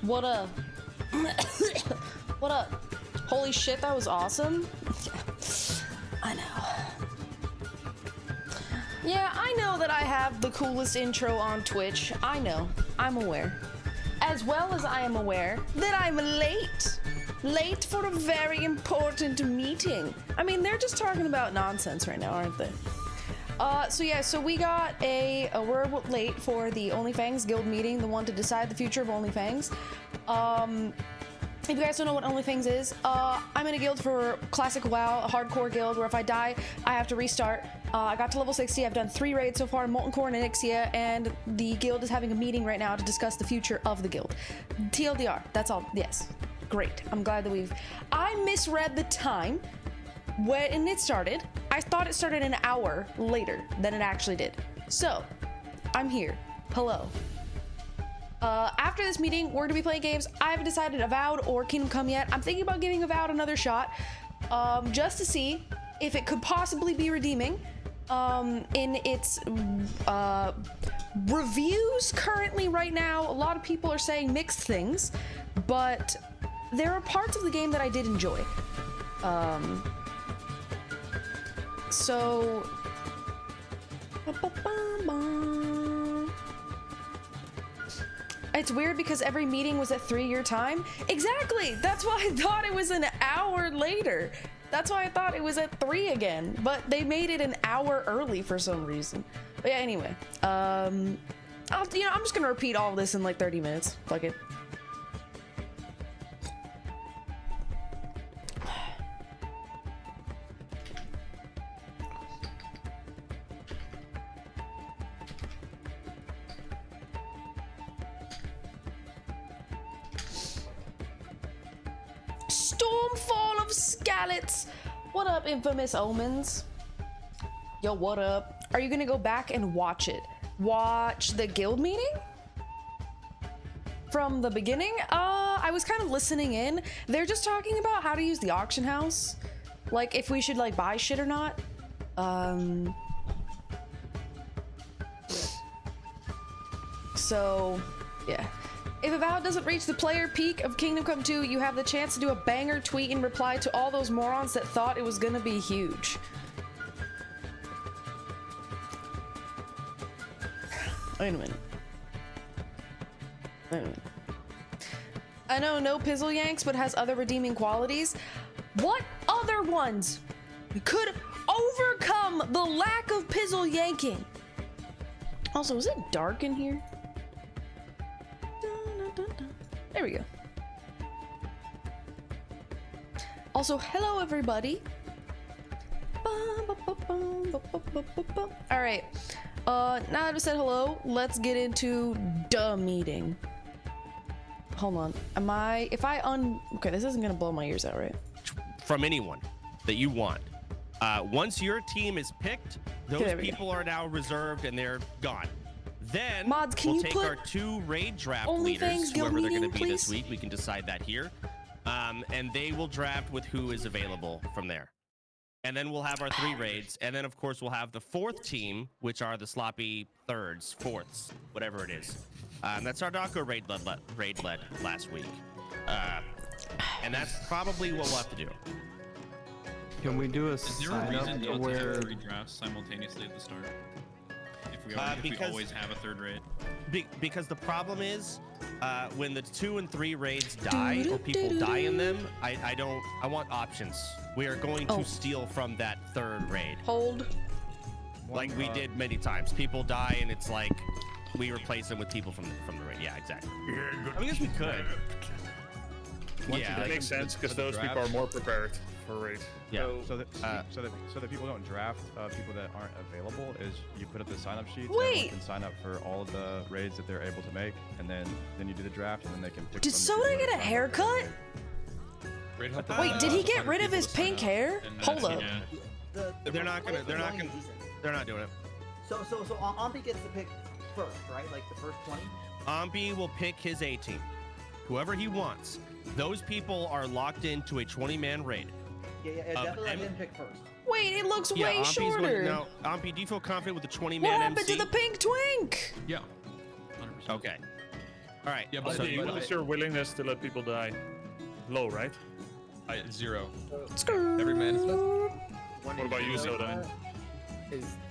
What up? What up? Holy shit, that was awesome. I know. Yeah, I know that I have the coolest intro on Twitch. I know. I'm aware. As well as I am aware that I'm late. Late for a very important meeting. I mean, they're just talking about nonsense right now, aren't they? So we got we're late for the OnlyFangs guild meeting, the one to decide the future of OnlyFangs. If you guys don't know what OnlyFangs is, I'm in a guild for classic WoW, a hardcore guild where if I die, I have to restart. I got to level 60, I've done 3 raids so far, Molten Core and Onyxia, and the guild is having a meeting right now to discuss the future of the guild. TLDR, that's all, yes. Great, I'm glad that I misread the time when it started. I thought it started an hour later than it actually did. So, I'm here. Hello. After this meeting, we're gonna be playing games. I haven't decided Avowed or Kingdom Come yet. I'm thinking about giving Avowed another shot, just to see if it could possibly be redeeming. In its reviews currently right now, a lot of people are saying mixed things, but there are parts of the game that I did enjoy. So it's weird because every meeting was at 3 your time. Exactly, that's why I thought it was an hour later. That's why I thought it was at 3 again, but they made it an hour early for some reason. But yeah, anyway, I'm just gonna repeat all of this in like 30 minutes. Fuck it. Stormfall of Scallots. What up, Infamous Omens? Yo, what up? Are you gonna go back and watch it? Watch the guild meeting? From the beginning? I was kind of listening in. They're just talking about how to use the auction house. Like, if we should, like, buy shit or not. So, yeah. If Avowed doesn't reach the player peak of Kingdom Come 2, you have the chance to do a banger tweet in reply to all those morons that thought it was gonna be huge. Wait a minute. I know no Pizzle Yanks, but has other redeeming qualities. What other ones could overcome the lack of Pizzle yanking? Also, is it dark in here? There we go. Also, hello everybody. All right. Now that I've said hello, let's get into the meeting. Hold on. Okay, this isn't gonna blow my ears out, right? From anyone that you want. Once your team is picked, those people are now reserved and they're gone. Then Mods, we'll take our 2 raid draft leaders, whoever they're going to be this week. We can decide that here. And they will draft with who is available from there. And then we'll have our 3 raids. And then, of course, we'll have the 4th team, which are the sloppy 3rds, 4ths, whatever it is. That's our Darko raid led last week. And that's probably what we'll have to do. Can we do a Is there a reason to have 3 drafts simultaneously at the start? If we always have a 3rd raid? Because the problem is, when the 2 and 3 raids die or people die in them, I want options. We are going to steal from that 3rd raid. Hold. Like we did many times. People die and it's like we replace them with people from the raid. Yeah, exactly. I guess we could. Yeah, that makes sense because those people are more prepared for raid. Yeah. So that people don't draft people that aren't available is you put up the sign up sheets. Wait. Everyone can sign up for all of the raids that they're able to make, and then you do the draft, and then they can pick. Did Soda get a haircut? Wait, did he get rid of his pink hair? Hold up. They're not doing it. So Ampi gets to pick first, right? Like the first 20? Ampi will pick his A team. Whoever he wants. Those people are locked into a 20-man raid. Yeah, definitely let him pick first. Wait, it looks way shorter. Now, Ampi, do you feel confident with the 20-man What happened MC? to the pink twink? Yeah. 100%. Okay. All right. Yeah, but so What is your willingness to let people die? Low, right? 0. Every man is What about you, Soda?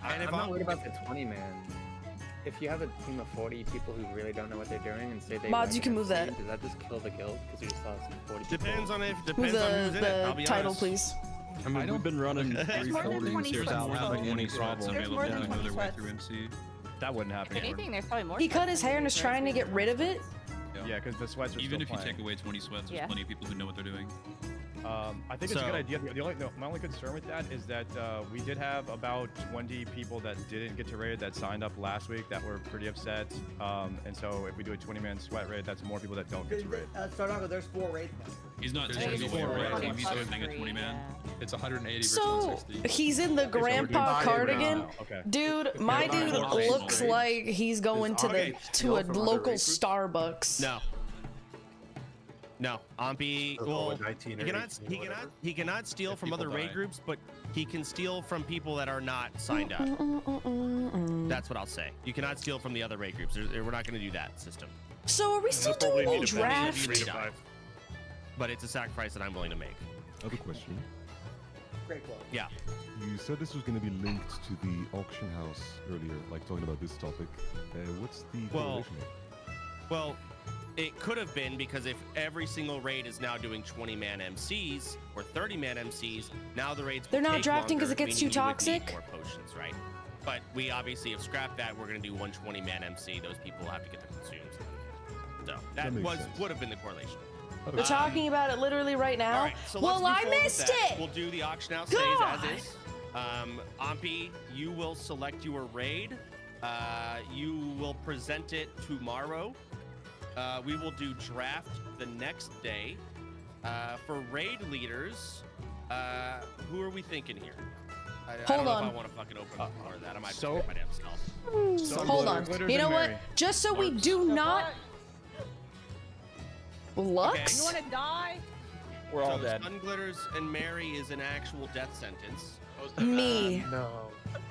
I'm not worried about the 20 man. If you have a team of 40 people who really don't know what they're doing and say they Mods, you can move that. Does that just kill the guild because you just lost 40 people? Depends on Move who's in it. I'll be the title, honest. please. I mean, we've been running There's more than 20 340s sweats. without having any sweats problem. available more than to 20 know their way sweats. through MC. That wouldn't happen. If anything, there's probably more. He cut sweats his than hair and is right? trying to get rid of it. Yeah, because the sweats are Even if still you playing. take away 20 sweats, there's Yeah. plenty of people who know what they're doing. I think it's a good idea. My only concern with that is that we did have about 20 people that didn't get to raid that signed up last week that were pretty upset. And so if we do a 20-man sweat raid, that's more people that don't get to raid. Start off with there's 4 raids. He's not There's taking four away raids. raid. He's opening a 20-man. It's 180 versus So 160. he's in the grandpa cardigan. Okay. Dude, my Okay. dude Okay. looks like he's going to Okay. a local Starbucks. No, Ampi. Well, he cannot steal If from people other raid die. groups, but he can steal from people that are not signed up. That's what I'll say. You cannot steal from the other raid groups. We're not going to do that system. So are we still doing a draft? 3 to 5. But it's a sacrifice that I'm willing to make. I have a question. Great quote. Yeah. You said this was going to be linked to the auction house earlier, like talking about this topic. What's the correlation? Well, it could have been because if every single raid is now doing 20-man MCs or 30-man MCs, now the raids They're will not take drafting 'cause longer, it gets meaning too you would need toxic? More potions, right? But we obviously have scrapped that. We're going to do one 20-man MC. Those people have to get the consumes. So that makes sense. would have been the correlation. We're talking about it literally right now. All right, so well, let's I move forward with missed that. it. We'll do the auction house God. stays as is. Ampi, you will select your raid. You will present it tomorrow. We will do draft the next day. For raid leaders, who are we thinking here? I Hold don't know on. if I want to fucking open up more of that. I might So- forget my damn self. Hold on. Glitters You know and what? Mary. Just so we do not. Lux? You want to die? We're all So dead. Sun Glitters and Mary is an actual death sentence. Me. No.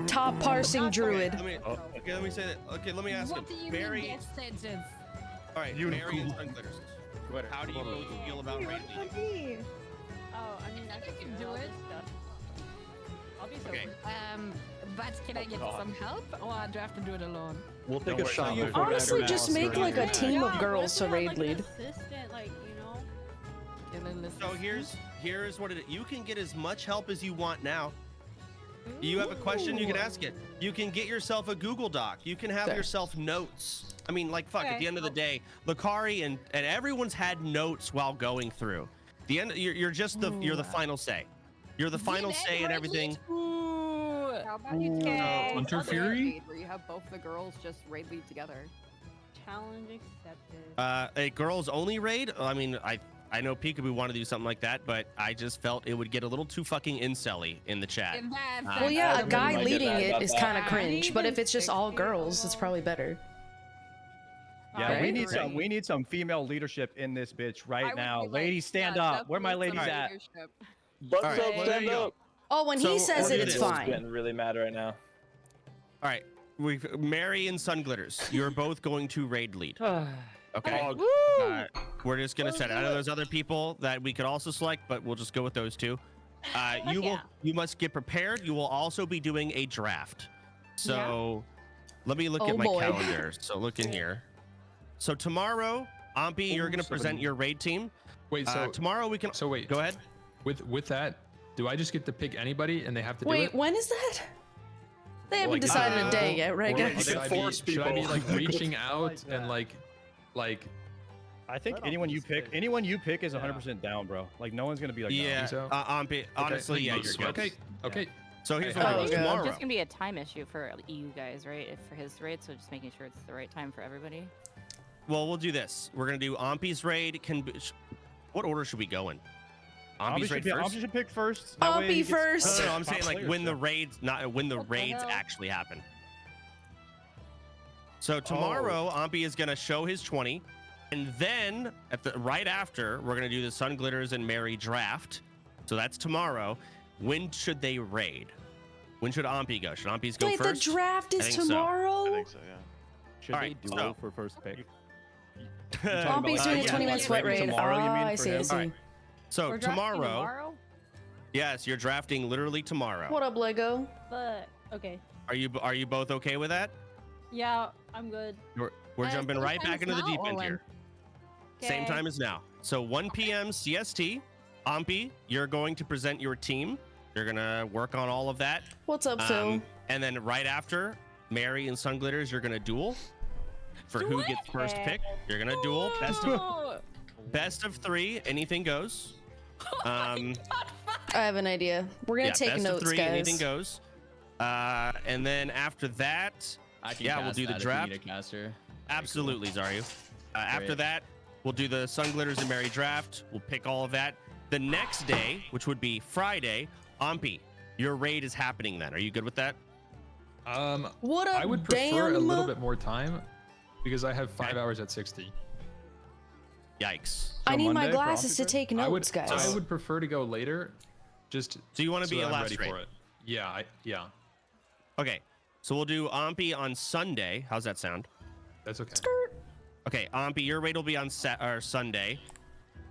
Top parsing druid. Let me, okay, let me say that. Okay, let me ask What do him. you Mary. mean death sentence? All right, Mary and Sun Glitters. How do you both feel about raid leading? Oh, I mean, I can do it. I'll be so Okay. But can I get some help, or I do have to do it alone? We'll take a shot. Honestly, just make like a team of Yeah, girls to what if we raid had, lead. like, an assistant, like, you know? Get a little So here's what it is. You can get as much help as you want now. You have a question, you can ask it. You can get yourself a Google Doc. You can have Fair. yourself notes. I mean, like, fuck, at Okay. the end of the day, Lakari and everyone's had notes while going through. The end, you're just you're the final say. You're the final say and everything. How about you take Hunter other Fury? raid where you have both the girls just raid lead together? Challenge accepted. A girls only raid? I mean, I know Peekaboo wanted to do something like that, but I just felt it would get a little too fucking incel-y in the chat. And that's Well, yeah, a that's- guy might get leading mad it about is that. kind of cringe, but if it's just all 60 girls, it's probably better. Yeah, Right? we need some female leadership in this bitch I right would now. be like, Ladies, stand yeah, up. Where my definitely ladies some at? leadership. Butts All right, up, well, there stand you go. up. Oh, when So, he says we'll it, do it's this. fine. Getting really mad right now. All right, Mary and Sun Glitters, you're both going to raid lead. Okay. We're just gonna set it. I know there's other people that we could also select, but we'll just go with those two. You must get prepared. You will also be doing a draft. So let me look Oh, at my boy. calendar. So look in here. So tomorrow, Ampi, you're gonna present your raid team. Wait, so Tomorrow we can. so wait. Go ahead. With that, do I just get to pick anybody and they have to do Wait, it? when is that? They haven't Like, decided a day yet, right, Or, like, guys? should I Force be like people. reaching out and like I think anyone you pick is 100% down, bro. Like no one's gonna be like, Yeah. no. so? Ampi, honestly, yeah, you're good. Okay. Okay. So here's Oh, what we'll do God. tomorrow. Just gonna be a time issue for you guys, right? If for his raid, so just making sure it's the right time for everybody. Well, we'll do this. We're gonna do Ampi's raid. What order should we go in? Ampi's raid first. Obviously should pick first. That way Oppie he gets- first. No, I'm saying like Top when the players, raids, not when the What the raids hell? actually happen. So tomorrow, Ampi is gonna show his 20, and then right after, we're gonna do the Sun Glitters and Mary draft. So that's tomorrow. When should they raid? When should Ampi go? Should Ampi's go Wait, first? the draft I is think so. tomorrow? so, yeah. Should All they right, duel so- for first pick? Pompey's doing a 20-man sweat raid. Tomorrow, you mean, I for see, I him? see. Alright. So We're drafting tomorrow, yes, you're drafting literally tomorrow. What up, Lego? But okay. Are you both okay with that? Yeah, I'm good. We're jumping right back into the now deep or end when? here. Same Okay. time as now. So 1 p.m. CST. Ampi, you're going to present your team. You're gonna work on all of that. What's up, Phil? And then right after, Mary and Sunglitters, you're gonna duel for who gets first pick. You're gonna duel. Best of 3. Anything goes. I have an idea. We're gonna take best notes, of 3, guys. anything goes. And then after that, we'll do the draft. Absolutely, Zaryu. After that, we'll do the Sunglitters and Mary draft. We'll pick all of that. The next day, which would be Friday, Ampi, your raid is happening then. Are you good with that? What up, I would prefer a damn? little bit more time because I have 5 hours at 60. Yikes. I need my Monday for glasses to officer? take notes, guys. I would prefer to go later. Just So you want to be that a I'm last ready raid? for it. Yeah, yeah. Okay. So we'll do Ampi on Sunday. How's that sound? That's okay. Okay, Ampi, your raid will be on Sunday.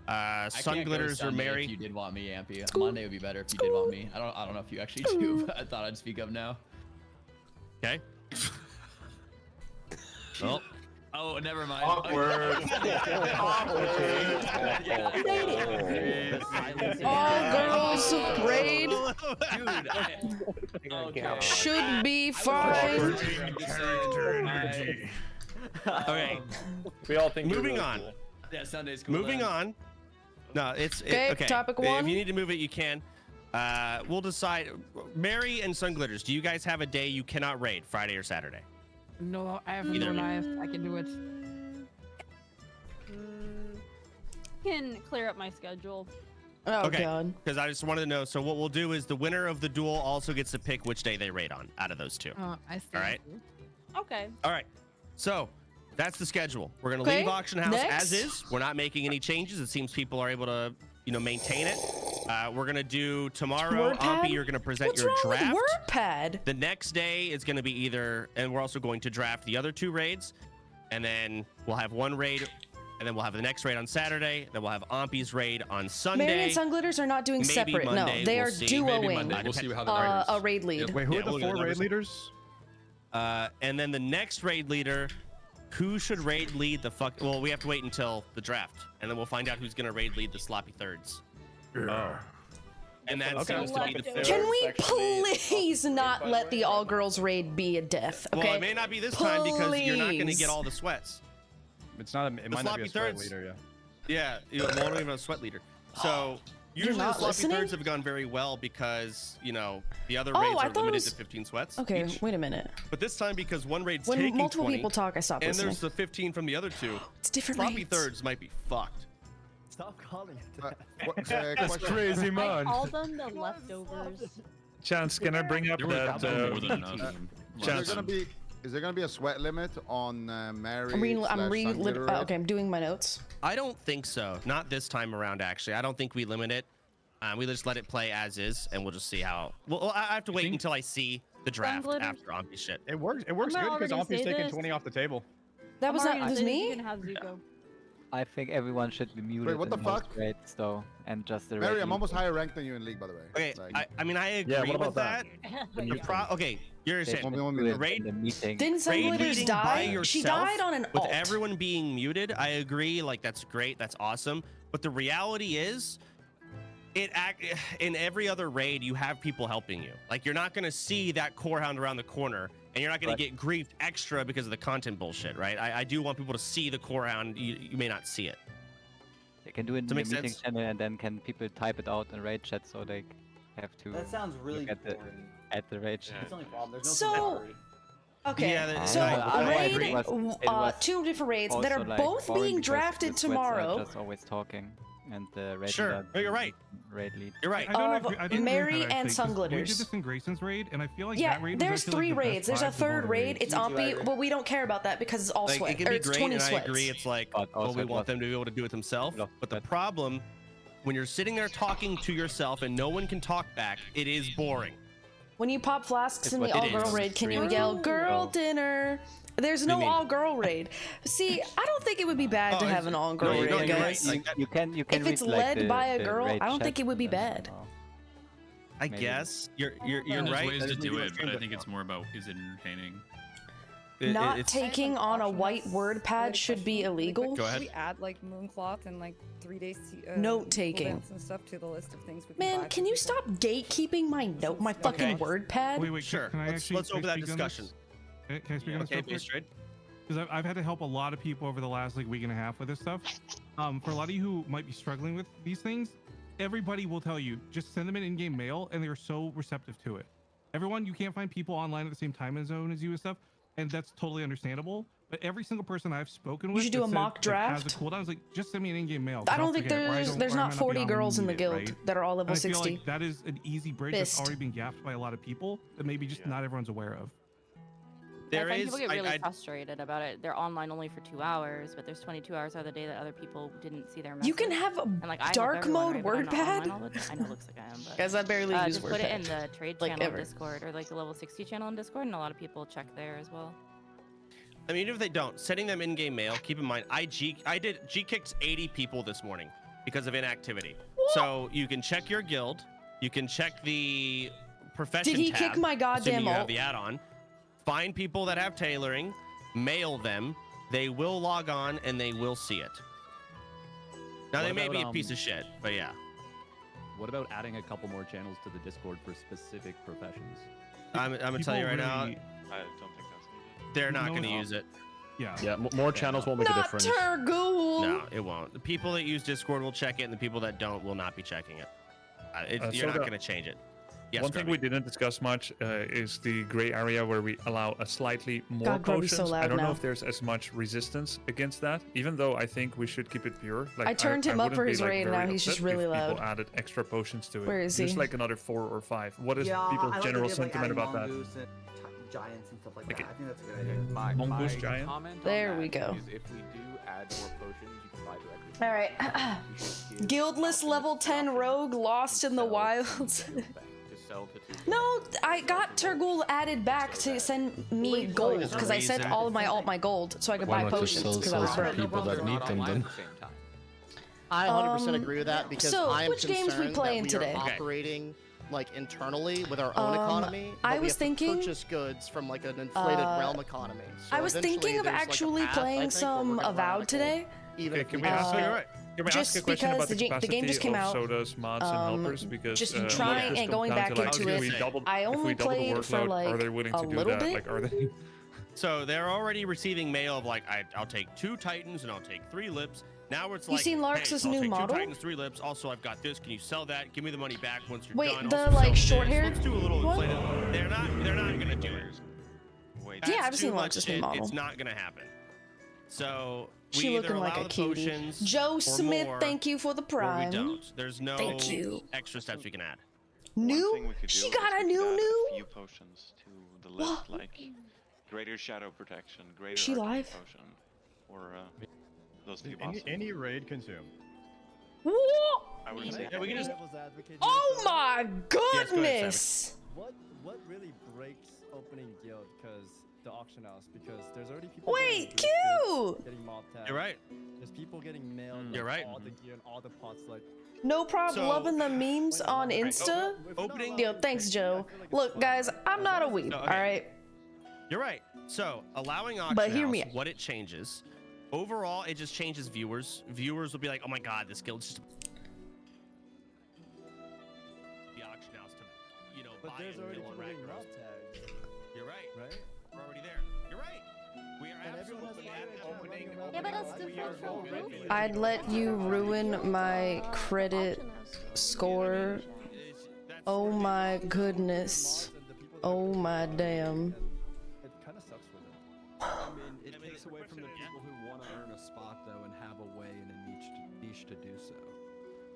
Sunglitters or Mary. If you did want me, Ampy. Monday would be better if you did want me. I don't know if you actually do, but I thought I'd speak up now. Okay. Well. Oh, never mind. Awkward. All girls raid Dude, should be fine. Okay. We all think. Moving on. yeah, Sunday's cool. Moving then. on. No, it's Okay, topic If one. you need to move it, you can. We'll decide. Mary and Sunglitters, do you guys have a day you cannot raid, Friday or Saturday? No, I have Either. no life. I can do it. Can clear up my schedule. Oh Okay. god. Because I just wanted to know. So what we'll do is the winner of the duel also gets to pick which day they raid on out of those two. I see. All right. Okay. All right. So that's the schedule. We're gonna Okay, leave auction house next. as is. We're not making any changes. It seems people are able to, maintain it. We're gonna do tomorrow. WordPad? Ampi, you're gonna present What's your wrong draft. with WordPad? The next day is gonna be either, and we're also going to draft the other 2 raids, and then we'll have 1 raid, and then we'll have the next raid on Saturday. Then we'll have Ampi's raid on Sunday. Mary and Sunglitters are not doing Maybe separate. Monday, No, they we'll are see. Maybe duoing Monday. We'll see how the night a is. raid lead. Wait, who Yeah, are the we'll 4 get raid leaders? And then the next raid leader, who should raid lead the fuck? Well, we have to wait until the draft, and then we'll find out who's gonna raid lead the sloppy thirds. Oh. And that Okay. seems to be the Can we please not let the all girls raid be a death? Okay. Well, it may not be this time because you're not gonna Please. get all the sweats. It's not. It might not be a sloppy sweat thirds- leader. Yeah. Yeah, you won't even have a sweat leader. So usually the not sloppy listening? thirds have gone very well because the other Oh, raids I are thought it limited was- to 15 sweats. Okay, each. wait a minute. But this time because one raid's When taking multiple 20, people talk, I stop and listening. there's the 15 from the other 2. It's different Sloppy raids. thirds might be fucked. Stop calling it. That's crazy, I man. call them the leftovers. Chance, can I bring up There was that? more than enough. Chance, Is there gonna be a sweat limit on Mary? Okay, I'm doing my notes. I don't think so. Not this time around, actually. I don't think we limit it. We just let it play as is, and we'll just see how. Well, I have to wait until I see the draft Sunglitters? after Ampi shit. It works. It works I'm good gonna because already Ampi's say taking this. 20 off the table. That was I'm not already was saying me. You can have Zuko. I think everyone should be muted. Wait, what the in most fuck? Raids, though, and just the Mary, raid I'm almost leader. higher ranked than you in league, by the way. Okay, Like, I mean, I agree Yeah, what with about that? that. Okay, you're They saying should One do it raid- in the meeting. Didn't raid Sunglitters leading by die? She yourself died on an with alt. everyone being muted. I agree. Like that's great. That's awesome. But the reality is, in every other raid, you have people helping you. Like you're not gonna see that core hound around the corner, and you're not gonna get griefed extra because of the content bullshit, right? I do want people to see the core hound. You may not see it. They can do it in Does the that make meeting sense? channel, and then can people type it out in raid chat so they have to That sounds really look at the boring. at the raid chat. That's the only problem. There's no So- camaraderie. Okay, Yeah, so I raid, agree. It was 2 different raids that are Also, like, both boring being because drafted the sweats are tomorrow. Just always talking, and the raid Sure. leader No, you're right. Raid lead. You're right. I don't Of agree- I didn't Mary agree with that, and actually, 'cause We Sunglitters. did this in Grayson's raid, and I feel like Yeah, that raid was there's actually, 3 like, the best raids. There's a vibes of all 3rd the raid. raids. It's Ampi, but we don't care about that because it's all Like, sweat. it can Or be it's great, 20 and sweats. I agree. It's like, But well, also we it want was- them to be able to do it themselves. Look, But the but- problem, when you're sitting there talking to yourself and no one can talk back, it is boring. When you pop flasks It's in the what it all-girl is. raid, can you True. yell "girl Oh. dinner"? There's no all-girl raid. See, I don't think it would be bad to have an all-girl raid, guys. You can If it's led by a girl, I don't think it would be bad. I guess you're There's right. ways to do it, but I think it's more about is it entertaining. Not taking on a white word pad should be illegal. Go ahead. We add like Mooncloth and like 3 days note taking and stuff to the list of things we can Man, buy can you stop gatekeeping my fucking word pad? Wait, Sure. Can I actually, Let's open that discussion. Can I speak on this real quick? Because I've had to help a lot of people over the last like week and a half with this stuff. For a lot of you who might be struggling with these things, everybody will tell you just send them an in-game mail, and they're so receptive to it. Everyone, you can't find people online at the same time zone as you and stuff, and that's totally understandable. But every single person I've spoken with, you should do a mock draft. Has a cooldown. It's like just send me an in-game mail. I don't think there's not 40 girls in the guild right? that are all level And I feel 60. like that is an easy bridge that's already been gapped by a lot of people that maybe just not everyone's aware of. I find people get really frustrated about it. They're online only for 2 hours, but there's 22 hours out of the day that other people didn't see their message. You can have a and, like, I hope dark everyone, mode right, but I'm word not pad. online all the time. I know it looks like I am, but Guys, I barely use just word put it pad. in the trade Like, channel ever. in Discord or like the level 60 channel in Discord, and a lot of people check there as well. I mean, even if they don't, sending them in-game mail. Keep in mind, I G-kicked 80 people this morning because of inactivity. So you can check your guild. You can check the profession Did he tab, kick my goddamn assuming you have alt? the add-on. Find people that have tailoring, mail them. They will log on and they will see it. Now What they may about, be a piece of shit, but yeah. What about adding a couple more channels to the Discord for specific professions? I'm gonna tell you right now, I don't think that's needed. they're not gonna use it. Yeah, more channels won't make a difference. Turgool. No, it won't. The people that use Discord will check it, and the people that don't will not be checking it. You're not going to change it. Yes, One thing we didn't discuss much is the gray area where we allow a slightly more God, Grovy's potions. so loud I don't now. know if there's as much resistance against that, even though I think we should keep it pure. Like, I turned him up wouldn't for be, his like, raid, very now he's just upset really if loud. People added extra potions to it. Where is Just he? like another 4 or 5. What is I people's like the general idea of, like, sentiment adding about that? mongoose and giants and stuff like that. I think that's a good idea. My Mongoose giant? comment on There that we go. is if we do add more potions, you can buy directly. All right. Guildless level 10 rogue lost in the wilds. No, I got Turgool added back to send me gold because I sent all of my gold so I could buy potions because I was broke. people that need them then. I 100% agree with that because so I am which games we concerned playing that we today? are operating like internally with our own economy. I but we was have to thinking- purchase goods from like an inflated realm economy. So I was eventually thinking of there's, like, a actually path, I playing think, where some we're gonna run Avowed like today. Even if Can we we ask, have- you're right. Can we just ask a question because about the capacity game just came of out, sodas, mods, and helpers? Because just a lot of trying this and comes going down back to, like, into if we it, double- I if we only double the played for workload, like are they willing a to do little that? bit. Like, are they? So they're already receiving mail of like, I'll take 2 Titans and I'll take 3 Lips. Now it's You like, seen Larx's hey, so I'll new take model? 2 Titans, 3 Lips. Also, I've got this. Can you sell that? Give me the money back once you're Wait, done. the, Also, like, sell short this. hair Let's do a little one? inflated. They're not gonna do it. Yeah, I've That's seen too much Larx's new shit. model. It's not gonna happen. So She we either looking allow like a the cutie. potions Joe or Smith, more, thank you for the or prime. we don't. There's no Thank you. extra steps we can add. New? She got a new? Few potions to the list, like greater shadow protection, greater She arcane live? potion, or those few Any, bosses. any raid consume. What? I would say Yeah, we can just. Oh my goodness! What really breaks opening guild? Because the auction house, because there's already people. Wait, getting Q! boosted, getting mob tagged. You're right. There's people getting mailed. You're like, right. All the gear and all the pots, like. No problem So- loving the memes on Insta. Opening. Yo, thanks, Joe. Look, guys, I'm not a weeb, No, okay. alright? You're right. So allowing auction But hear house, me out. what it changes. Overall, it just changes viewers. Viewers will be like, oh my god, this guild's just the auction house to, you know, But buy there's and already kill on people getting Ragnarok. mob tagged. You're right. Right? We're already there. You're right. We are And everyone has absolutely a at right to opening. run around Yeah, but like that's that. different from Groovy. I'd let you ruin my credit score. Oh my goodness. Oh my damn. It kind of sucks with it. I mean, it takes away from the people who want to earn a spot though and have a way in a niche to do so.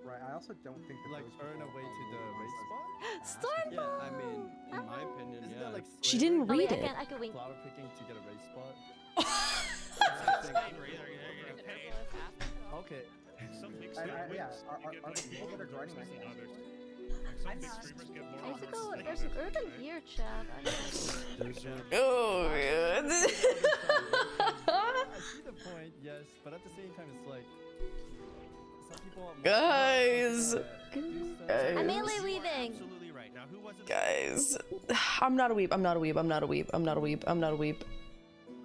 Right. I also don't think that Like earn a way to the race spot. Start. Yeah, I mean, in my opinion, Isn't yeah. that like She didn't Oh, wait, read it. I can wink. Flower picking to get a race spot. Okay. Some big yeah. Are the people that are joining us? Some big streamers get more I and think more there's an urban here, Chad. There's a Oh, man. time it's like some people want more Guys. I'm mainly leaving. Absolutely right. Now, who was it? Guys, I'm not a weeb. I'm not a weeb. I'm not a weeb. I'm not a weeb. I'm not a weeb.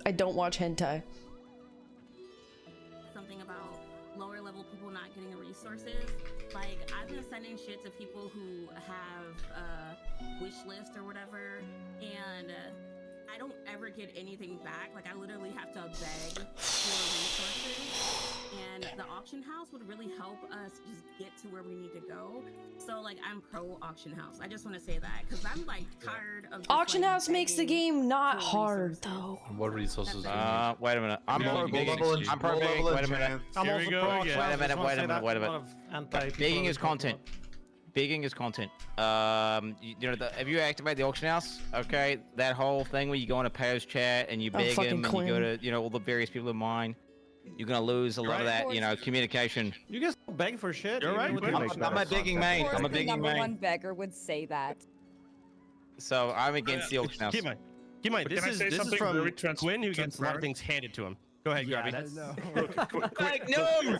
I don't watch hentai. Something about lower level people not getting resources. Like, I've been sending shit to people who have a wish list or whatever, and I don't ever get anything back. Like, I literally have to beg for resources. And the auction house would really help us just get to where we need to go. So, like, I'm pro auction house. I just want to say that because I'm like tired of. Auction house makes the game not hard though. What resources? Wait a minute. I'm pro begging. I'm pro begging. Wait a minute. Here we go again. Wait a minute. Begging is content. Begging is content. You know, have you activated the auction house? Okay, that whole thing where you go on a payers chat and you beg him, and you go to, you know, all the various people of mine. You're gonna lose a lot of that, you know, communication. You guys beg for shit. You're right. I'm a begging main. I'm a begging number main. one beggar would say that. So I'm against the auction house. Keep in mind, this is from Quinn, who gets a lot of things handed to him. Go ahead, Gabby. No,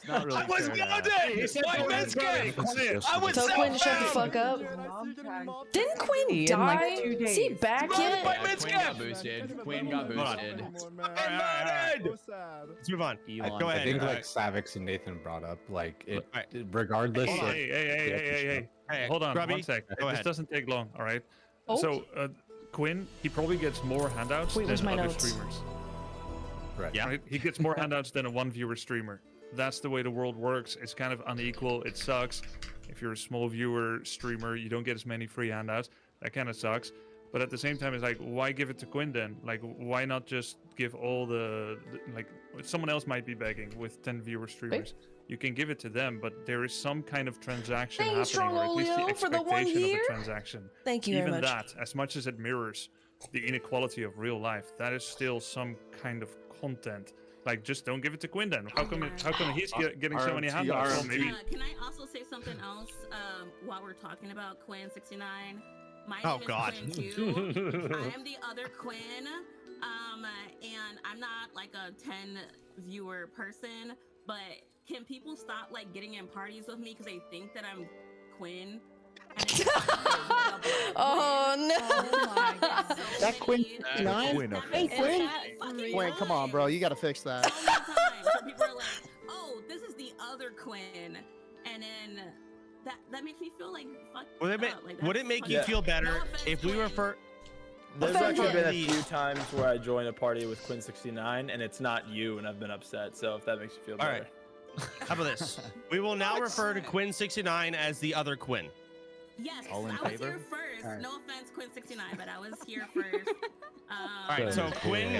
I was goaded! My Metzger! I was so so Quinn, shut the fuck up. Didn't Quinn die? Is he back yet? Quinn got boosted. Quinn got boosted. Let's move on. Go ahead. I think like Savix and Nathan brought up, like it, regardless. Hey. Hold on, Grubby, 1 sec. go This ahead. doesn't take long, all right? Oh. So, Quinn, he probably gets more handouts Wait, where's than my other notes? streamers. Right. Yeah. Right? He gets more handouts than a one-viewer streamer. That's the way the world works. It's kind of unequal. It sucks. If you're a small viewer streamer, you don't get as many free handouts. That kind of sucks. But at the same time, it's like, why give it to Quinn then? Like, why not just give all the like, someone else might be begging with 10 viewer streamers. You can give it to them, but there is some kind of transaction Thanks, happening, or at least the Strongolio, for the one expectation of here. a transaction. Thank you very Even much. that, as much as it mirrors the inequality of real life, that is still some kind of content. Like, just don't give it to Quinn then. How come he's getting so many handouts? Well, maybe. Can I also say something else while we're talking about Quinn 69? My Oh, name God. is Quinn too. I am the other Quinn, and I'm not like a 10 viewer person, but can people stop like getting in parties with me because they think that I'm Quinn? Oh no! That Quinn 9? Hey Quinn! Quinn, come on, bro. You gotta fix that. So people are like, "Oh, this is the other Quinn," and then that makes me feel like fuck. Would it make you feel better if we refer? There's actually been a few times where I joined a party with Quinn 69 and it's not you, and I've been upset. So if that makes you feel better. All right. How about this? We will now refer to Quinn 69 as the other Quinn. Yes, All in I was favor? here first. All right. No offense, Quinn 69, but I was here first. All right, so Quinn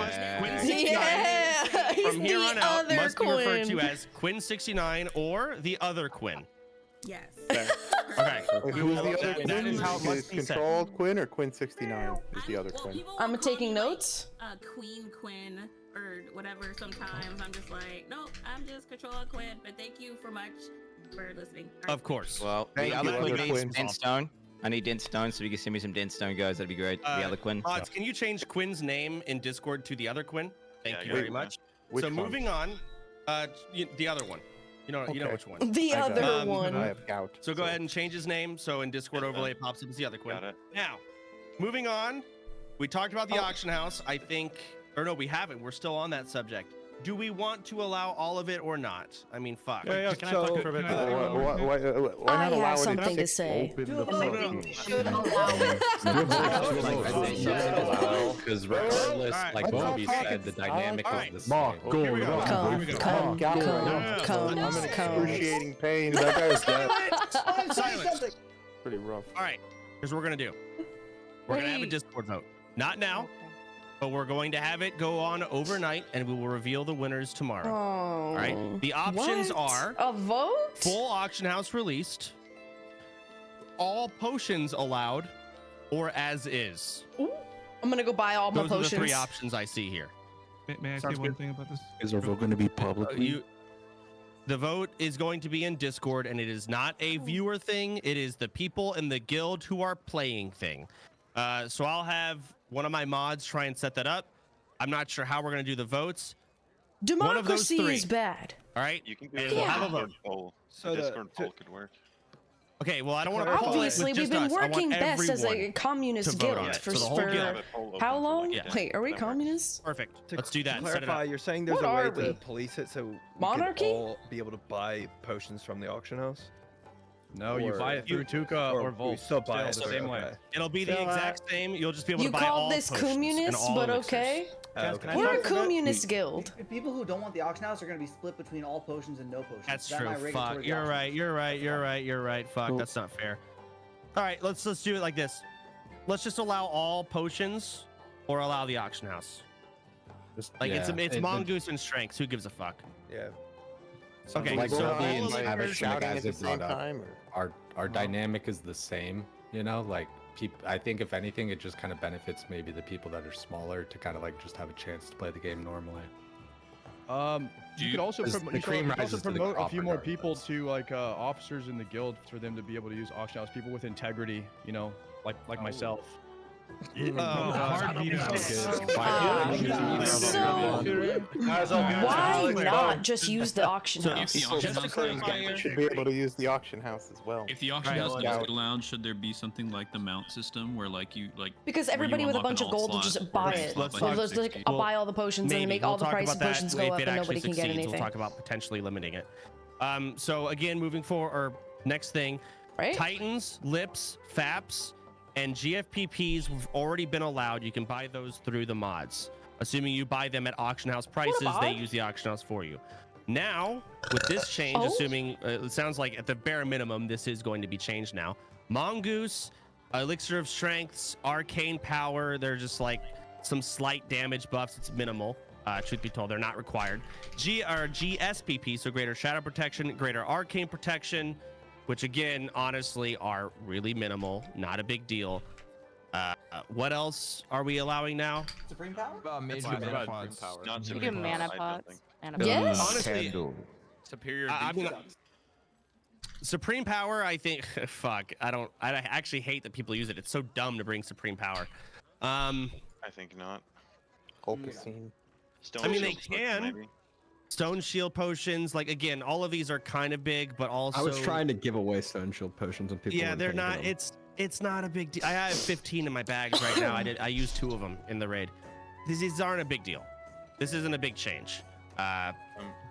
69 Yeah, he's from here the on out other must be referred to Quinn. as Quinn 69 or the other Quinn. Yes. Okay. Who's the other That Quinn? is how it must be said. Controlled Quinn or Quinn 69 is the other Quinn? I'm taking notes. Queen Quinn or whatever. Sometimes I'm just like, nope, I'm just Control Quinn. But thank you for much for listening. All right. Of course. Well, the other Quinn needs dent stone. I need dent stone, so if you can send me some dent stone, guys, that'd be great. The other Quinn. Mods, can you change Quinn's name in Discord to the other Quinn? Thank you Wait, very much. which So one? moving on, the other one. You know Okay. which one. The other one. I have gout. So go ahead and change his name. So in Discord overlay, it pops up as the other Quinn. Got it. Now, moving on, we talked about the auction house. I think, or no, we haven't. We're still on that subject. Do we want to allow all of it or not? I mean, fuck. Yeah, can I talk for a bit? Why I not allow have it? something to say. Open the Because regardless, like Bobby said, the dynamic is the same. Here we go. Come. I'm in excruciating pain. That guy is dead. Silence. Pretty rough. All right. Here's what we're gonna do. We're gonna have a Discord vote. Not now, but we're going to have it go on overnight, and we will reveal the winners tomorrow. Oh. All right. The options are a vote, full auction house released, all potions allowed, or as is. I'm gonna go buy all my Those are the potions. three options I see here. May I say one thing about this? Is our vote going to be publicly? The vote is going to be in Discord, and it is not a viewer thing. It is the people in the guild who are playing thing. So I'll have one of my mods try and set that up. I'm not sure how we're going to do the votes. One of those Democracy three. is bad. All right. You can do And it. we'll have a vote. Poll. So the- Discord poll could work. Okay, well, I don't want to Obviously, we've been working best as a communist guild for how long? Yeah. Wait, are we communists? Perfect. To Let's do that. To Set it clarify, up. you're saying there's What a way are we? to police it so we Monarchy? can all be able to buy potions from the auction house? No, you buy it through Tuca or Volt. We still buy it the same way. okay. It'll be the exact same. You'll just be able You to buy all called this potions and communist, all but elixirs. okay. Okay. We're a communist guild. If people who don't want the auction house are going to be split between all potions and no potions. That's That true. might rig it Fuck. towards the You're auction right. You're right. Fuck. That's not fair. All right. Let's do it like this. Let's just allow all potions, or allow the auction house. Like it's mongoose and strengths. Who gives a fuck? Yeah. Okay. Like so Robbie all and elixirs- shouting at the same time, our dynamic is the same. You know, like I think if anything, it just kind of benefits maybe the people that are smaller to kind of like just have a chance to play the game normally. You could also As promote, the cream rises to the promote a crop few more regardless. people to like officers in the guild for them to be able to use auction house. People with integrity, you know, like myself. Hard beating Why not just use the auction So house? if the auction house should be able to use the auction house as well. If the auction house does get allowed, should there be something like the mount system where like you like Because where everybody you with a unlock bunch an of alt gold will slot just buy or it. slot by So like let's like 60? buy all the potions and Maybe. make all We'll the talk price of about that potions go if up it and actually nobody can get succeeds. anything. We'll talk about potentially limiting it. So again, moving forward, or next thing, Right? Titans, Lips, Faps, and GFPPs have already been allowed. You can buy those through the mods. Assuming you buy them at auction house prices, they use the auction house for you. Now, with this change, assuming it sounds like at the bare minimum, this is going to be changed now. Mongoose, Elixir of Strengths, Arcane Power, they're just like some slight damage buffs. It's minimal. Truth be told, they're not required. GSPP, so Greater Shadow Protection, Greater Arcane Protection, which again, honestly, are really minimal. Not a big deal. What else are we allowing now? Supreme power? Major mana pots. Not You can mana pots. Yes. Honestly, Superior. I mean, Supreme Power, I think. Fuck, I actually hate that people use it. It's so dumb to bring Supreme Power. I think not. I mean, they can. Stone Shield potions, like again, all of these are kind of big, but also I was trying to give away Stone Shield potions and people. Yeah, weren't they're taking not. them. It's not a big deal. I have 15 in my bags right now. I used 2 of them in the raid. These aren't a big deal. This isn't a big change. But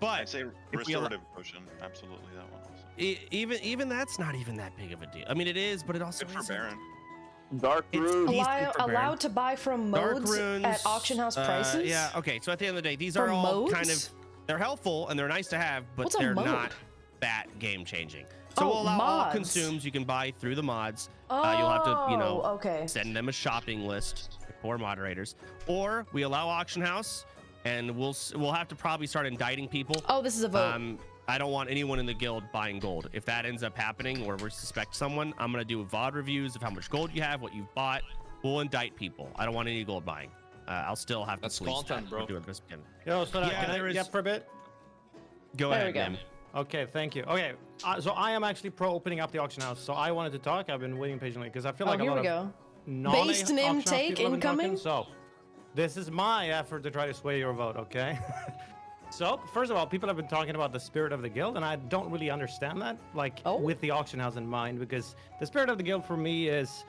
I'd say restorative potion. Absolutely, that one. Also. Even that's not even that big of a deal. I mean, it is, but it also Good for isn't. Baron. Dark runes. Allowed to buy from Dark modes runes, at auction house prices? Yeah. Okay. So at the end of the day, these For are all modes? kind of they're helpful and they're nice to have, but What's a they're mode? not that game changing. So Oh, we'll allow all mods. consumes you can buy through the mods. You'll have to, okay. send them a shopping list for moderators, or we allow auction house, and we'll have to probably start indicting people. Oh, this is a vote. I don't want anyone in the guild buying gold. If that ends up happening, or we suspect someone, I'm gonna do VOD reviews of how much gold you have, what you've bought. We'll indict people. I don't want any gold buying. I'll still have to police content, that. bro. We're doing this again. Yo, so Yeah, can I get for a bit? Go ahead, man. Okay, thank you. Okay, so I am actually pro opening up the auction house. So I wanted to talk. I've been waiting patiently because I feel like a here lot we of go. non-auction Based house name people take have been talking, incoming? So this is my effort to try to sway your vote, okay? So first of all, people have been talking about the spirit of the guild, and I don't really understand that, like with the auction house in mind, because the spirit of the guild for me is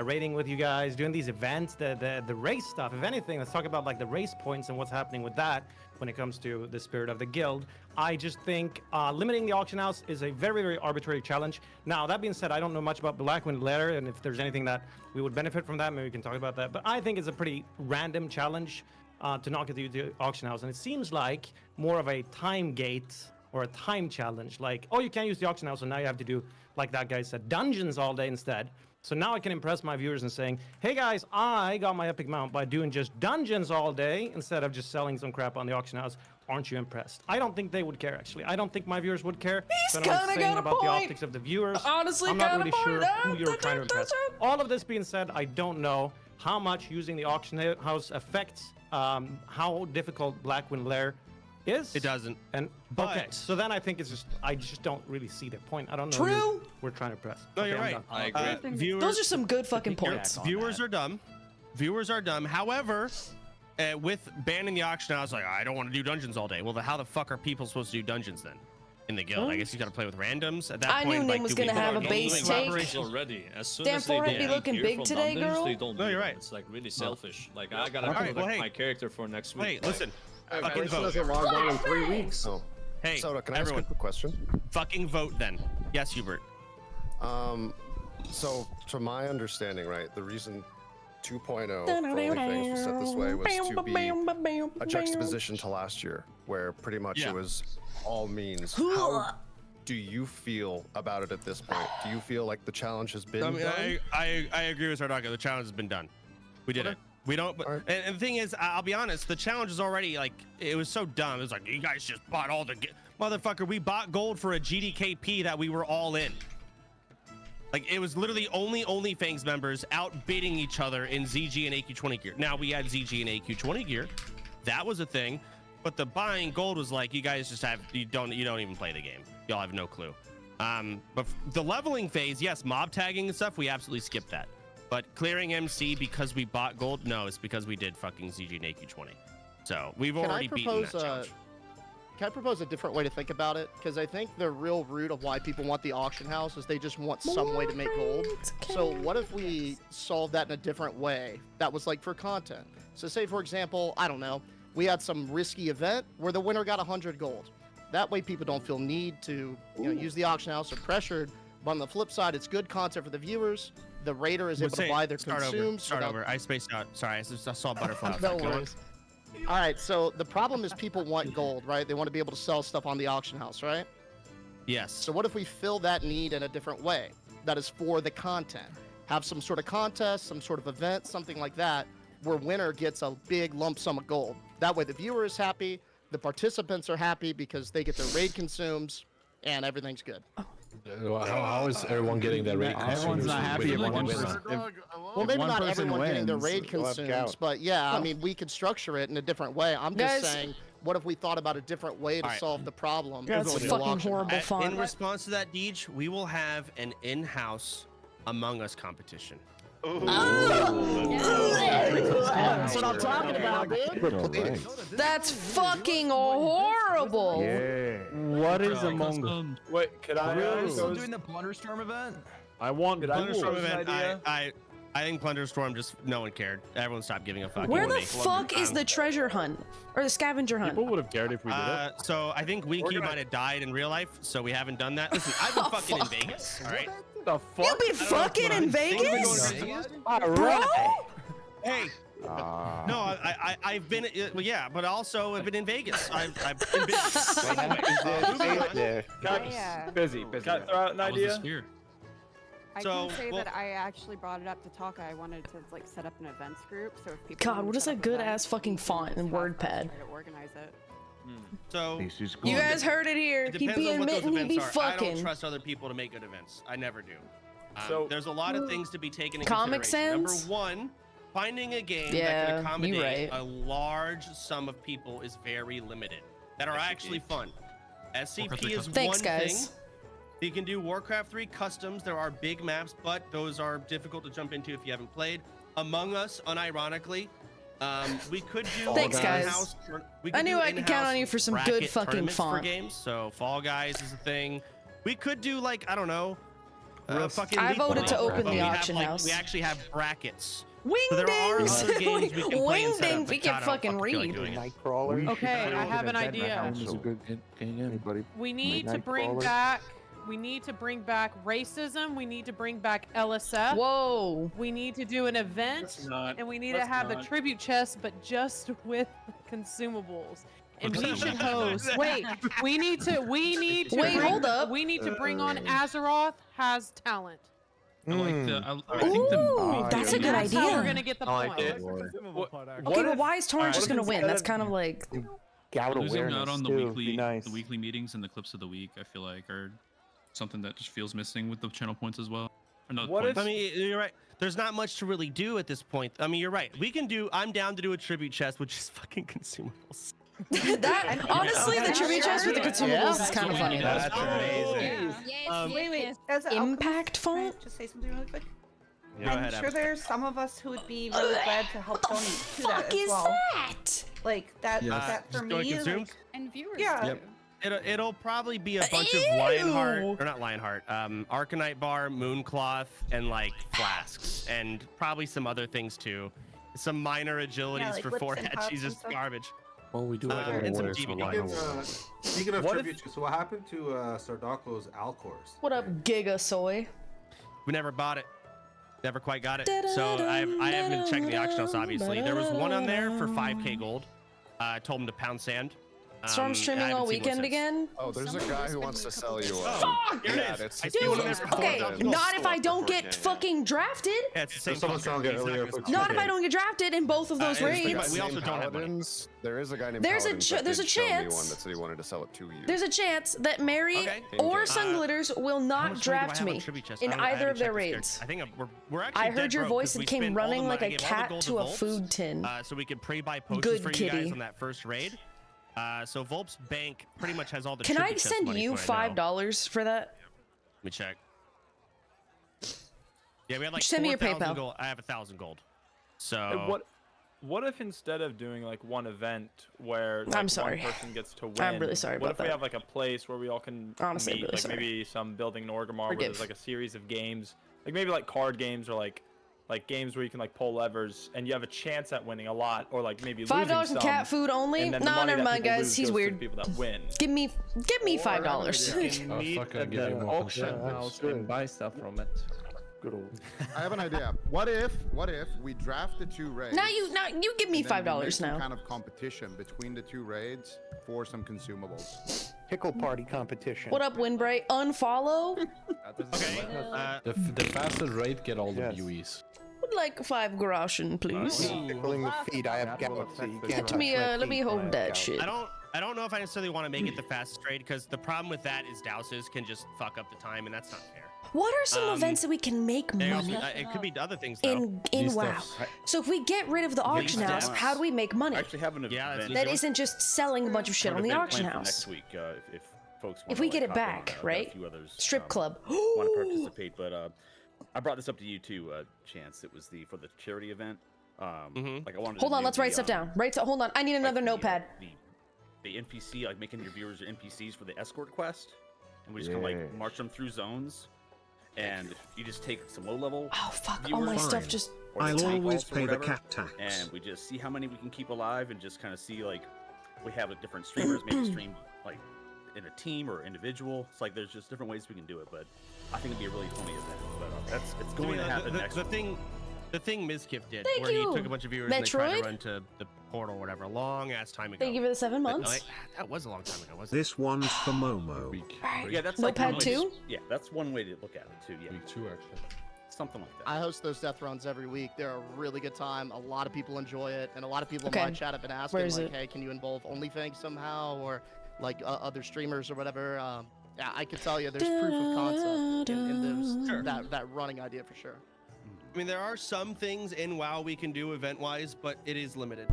raiding with you guys, doing these events, the race stuff. If anything, let's talk about like the race points and what's happening with that when it comes to the spirit of the guild. I just think limiting the auction house is a very, very arbitrary challenge. Now, that being said, I don't know much about Blackwind Lair, and if there's anything that we would benefit from that, maybe we can talk about that. But I think it's a pretty random challenge to knock at the auction house, and it seems like more of a time gate or a time challenge. Like, oh, you can't use the auction house, so now you have to do, like that guy said, dungeons all day instead. So now I can impress my viewers and saying, hey guys, I got my epic mount by doing just dungeons all day instead of just selling some crap on the auction house. Aren't you impressed? I don't think they would care, actually. I don't think my viewers would care. He's So I know kinda it's saying got a about the point. optics of the viewers. Honestly, I'm not got a really point. sure who you're trying to impress. All of this being said, I don't know how much using the auction house affects how difficult Blackwind Lair is. It doesn't. And okay, so then I think it's just I just don't really see the point. I don't know. True. Who we're trying to press. No, Okay, you're I'm right. done. I agree. Those are some good fucking points. Viewers are dumb. Viewers are dumb. However, with banning the auction, I was like, I don't want to do dungeons all day. Well, how the fuck are people supposed to do dungeons then? In the guild, I guess you got to play with randoms at that I point. knew Nim was gonna have a base take. Already. As soon Damn, as they Fortnite be get looking gear big from today, dungeons, girl. They don't No, do you're it. right. It's like really selfish. Like I gotta All right, collect well, my character for next week. Wait, listen. Fucking Grayson vote. hasn't logged on in 3 weeks. So, Hey, Soda, can I everyone, ask a quick question? fucking vote then. Yes, Hubert. So to my understanding, right, the reason 2.0 for OnlyFangs was set this way was to be a juxtaposition to last year, where pretty much it was all means. How do you feel about it at this point? Do you feel like the challenge has been done? I agree with Sardaka. The challenge has been done. We did it. We don't. But, and the thing is, I'll be honest. The challenge is already like it was so dumb. It was like you guys just bought all the motherfucker. We bought gold for a GDKP that we were all in. Like it was literally only OnlyFangs members outbidding each other in ZG and AQ20 gear. Now we had ZG and AQ20 gear. That was a thing. But the buying gold was like you guys just have you don't even play the game. Y'all have no clue. But the leveling phase, yes, mob tagging and stuff, we absolutely skipped that. But clearing MC because we bought gold, no, it's because we did fucking ZG and AQ20. So we've already beaten that challenge. Can I propose a different way to think about it? Because I think the real root of why people want the auction house is they just want some way to make gold. So what if we solve that in a different way? That was like for content. So say, for example, I don't know, we had some risky event where the winner got 100 gold. That way people don't feel need to use the auction house or pressured. But on the flip side, it's good content for the viewers. The raider is able to buy their consumes. Start over. I spaced out. Sorry, I saw butterfly. No worries. All right, so the problem is people want gold, right? They want to be able to sell stuff on the auction house, right? Yes. So what if we fill that need in a different way? That is for the content. Have some sort of contest, some sort of event, something like that, where winner gets a big lump sum of gold. That way the viewer is happy, the participants are happy because they get their raid consumes, and everything's good. How is everyone getting their raid consumes? Everyone's not happy if one person. Well, maybe not everyone getting their raid consumes, but yeah, I mean, we could structure it in a different way. I'm just saying, what if we thought about a different way to solve the problem? That's a fucking horrible font. In response to that, Deej, we will have an in-house Among Us competition. That's what I'm talking about, dude. That's fucking horrible. Yeah. What is Among Us? Wait, could I? Are we still doing the Plunderstorm event? I want Plunderstorm event. I think Plunderstorm just no one cared. Everyone stopped giving a fuck. Where the fuck is the treasure hunt or the scavenger hunt? People would have cared if we did it. So I think Winky might have died in real life, so we haven't done that. Listen, I've been fucking in Vegas. All right. The fuck? You've been fucking in Vegas? Bro? Hey. No, I've been, well, yeah, but also I've been in Vegas. I've been busy. Busy. Can I throw out an idea? I can say that I actually brought it up to talk. I wanted to like set up an events group, so if people. God, what is that good ass fucking font and WordPad? Try to organize it. So you guys heard it here. It He depends be on what those admitting he events be are. I fucking. don't trust other people to make good events. I never do. So there's a lot of things to be taken into Comic consideration. Sans? Number one, finding a game Yeah, that can you accommodate right. a large sum of people is very limited. That are actually fun. SCP is Thanks, one guys. thing. You can do Warcraft 3 customs. There are big maps, but those are difficult to jump into if you haven't played. Among Us, unironically, we could do. Thanks, guys. in-house I knew I could count on you for some good bracket fucking tournaments font. for games. So Fall Guys is a thing. We could do like I don't know. Fucking I League voted to Play, open but the we have, auction like, house. We actually have brackets. Wingdings! So there are other games we can play and set up, Wingdings, but we can God, I don't fucking feel like read. doing it. Okay, I have an idea. We need to bring back. We need to bring back racism. We need to bring back LSF. Whoa. We need to do an event, and we need to have the tribute chest, but just with consumables. And we should host. Wait, we need to. Wait, bring, hold up. We need to bring on Azeroth has talent. I like the. I think the. Ooh, that's a good That's idea. how we're gonna get the I like point. it. Okay, but why is Torrent just gonna win? That's kind of like. Losing out on the weekly meetings and the clips of the week, I feel like, are something that just feels missing with the channel points as well. Or no, What if, points. I mean, you're right. There's not much to really do at this point. I mean, you're right. We can do. I'm down to do a tribute chest, which is fucking consumables. That honestly, the tribute chest with the consumables is kind of funny. That's amazing. Wait, impact font? Just say something really quick. I'm sure there's some of us who would be really glad to help donate to that as well. That? Like that. Yes. That for Just go to me. consume? Like, and viewers. Yeah. Yep. It'll probably be a bunch of Lionheart, or not Lionheart, Arcanite Bar, Mooncloth, and like flasks, and probably some other things too. Some minor agilities like for whips and forehead. pops She's and just stuff. garbage. Well, we do and some Speaking of tribute, so what happened to Sardoclo's Alcors? What up, Giga Soy? We never bought it. Never quite got it. So I haven't been checking the auction house, obviously. There was one on there for 5k gold. I told him to pound sand. Storm streaming all weekend again? Oh, there's a guy who wants to sell you. Fuck! Here it is. I see Dude, one there for okay, 4,000. not if I don't get fucking drafted. Yeah, it's the same. Someone's trying to get earlier. Not if I don't get drafted in both of those raids. We also don't have money. There is a guy named There's a Paladins that there's a did show me chance- one that said he wanted to sell it to you. There's a chance that Mary or Sunglitters will How not much money do I draft have on me tribute chest? in I either haven't of their checked this raids. here. I think we're actually I heard dead your broke voice 'cause and we came spent all running the like money- a I gave all the cat gold to a Volps, food tin. so we could pre-buy posters Good for you kitty. guys on that first raid. So Volp's bank pretty much has all the. Can I tribute chest send money you from what I know. $5 for that? Let me check. Yeah, we had like Send me your 4,000 PayPal. gold. I have 1,000 gold. So. And what if instead of doing like one event where like, I'm sorry. one person gets to win, I'm really sorry what about if we that. have like a place where we all can Honestly, I'm meet, really like sorry. maybe some building in Orgrimmar where Forgive. there's like a series of games, like maybe like card games or like games where you can like pull levers and you have a chance at winning a lot or like maybe $5 losing and some, cat food only? and then the No, money never that mind, people guys. lose He's goes to the weird. people that win. Give me $5. You can meet at the auction house and buy stuff from it. Good old. I have an idea. What if we draft the two raids? Now you give me and then we $5 make some now. kind of competition between the two raids for some consumables. Pickle party competition. What up, Windbray? Unfollow? Okay. The fastest raid get all the viewers. Would like 5 groschen, please. Pickling the feet. I have galaxy. You can't Get me, touch my let me feet. hold that shit. I don't know if I necessarily want to make it the fastest trade because the problem with that is douses can just fuck up the time and that's not fair. What are some events that we can make They money also, it could be other things though. in These WoW? stuffs. So if we get rid of the auction house, stuffs. how do we make money? I actually have an event. That isn't just selling a bunch of shit on the auction planned for house. next week, if folks If wanna, we get like, it hop in, back, got right? A few others, Strip club. want to participate, but I brought this up to you too, Chance. It was for the charity event. Like I wanted. Hold to on, do let's write stuff down. Hold on, I need another notepad. The NPC, like making your viewers NPCs for the escort quest, and we just kind of like march them through zones. And you just take some low-level. Oh fuck! All my stuff just. I'll always pay the cat tax. And we just see how many we can keep alive, and just kind of see like we have like, different streamers maybe stream like in a team or individual. It's like there's just different ways we can do it, but I think it'd be a really funny event. But it's going to happen next week. The thing Mizkif did, Thank where you. he took a bunch of viewers and they tried Metroid? to run to the portal or whatever, a long ass time ago. Thank you for the 7 But, months. that was a long time ago, wasn't it? This one's for Momo. Yeah, that's Notepad like 2? Yeah, that's one way to look at it too. Yeah. Week 2 actually. Something like that. I host those death runs every week. They're a really good time. A lot of people enjoy it, and a lot of people Okay. in my chat have been asking, Where is like, it? "Hey, can you involve OnlyFangs somehow, or like other streamers or whatever?" Yeah, I can tell you, there's proof of concept in those, that running idea for sure. I mean, there are some things in WoW we can do event-wise, but it is limited.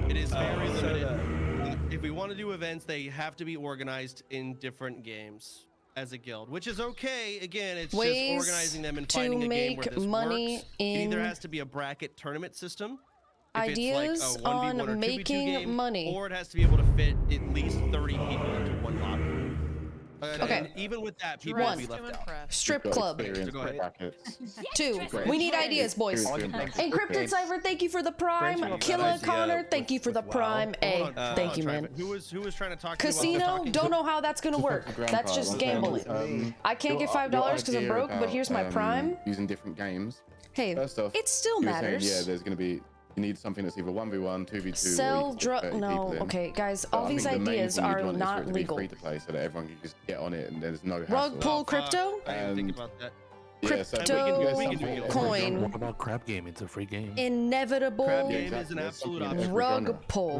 It is very limited. If we want to do events, they have to be organized in different games as a guild, which is okay. Again, it's Ways just organizing them and to finding a game where make this money works. It either in has to be a bracket tournament system, if Ideas it's like a 1v1 or on 2v2 making game, money. or it has to be able to fit at least 30 people into one lobby. Okay. And even with that, people will be left out. Strip club. So go ahead. 2. We need ideas, boys. Encrypted Cipher, thank you for the prime. Killa Connor, thank you for the prime. A, thank you, man. Who was trying to talk to Casino, don't know how that's gonna work. That's just gambling. I can't get $5 because I'm broke, but here's my prime. Using different games. Hey, First off, it still you were saying, matters. yeah, there's going to be. You need something that's either 1v1, 2v2. Sell drug. No, okay, guys. All these ideas are not legal. Free to play, so that everyone can just get on it and there's no hassle. Rug pull crypto. I didn't think about that. Crypto coin. What about crab game? It's a free game. Inevitable Crab game is an absolute option. rug pull.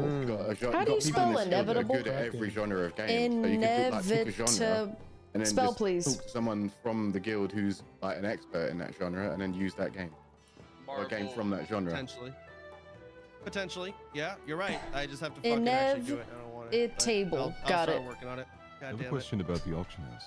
How do you spell inevitable? Good at every genre of game. So you could like, pick a genre, and then Spell, just please. talk to someone from the guild who's like an expert in that genre, and then use that game. Or a game from that genre. Potentially. Yeah, you're right. I just have to fucking actually do it. I don't want it. Table. I'll Got start it. working on it. God I have damn a question about the auction house.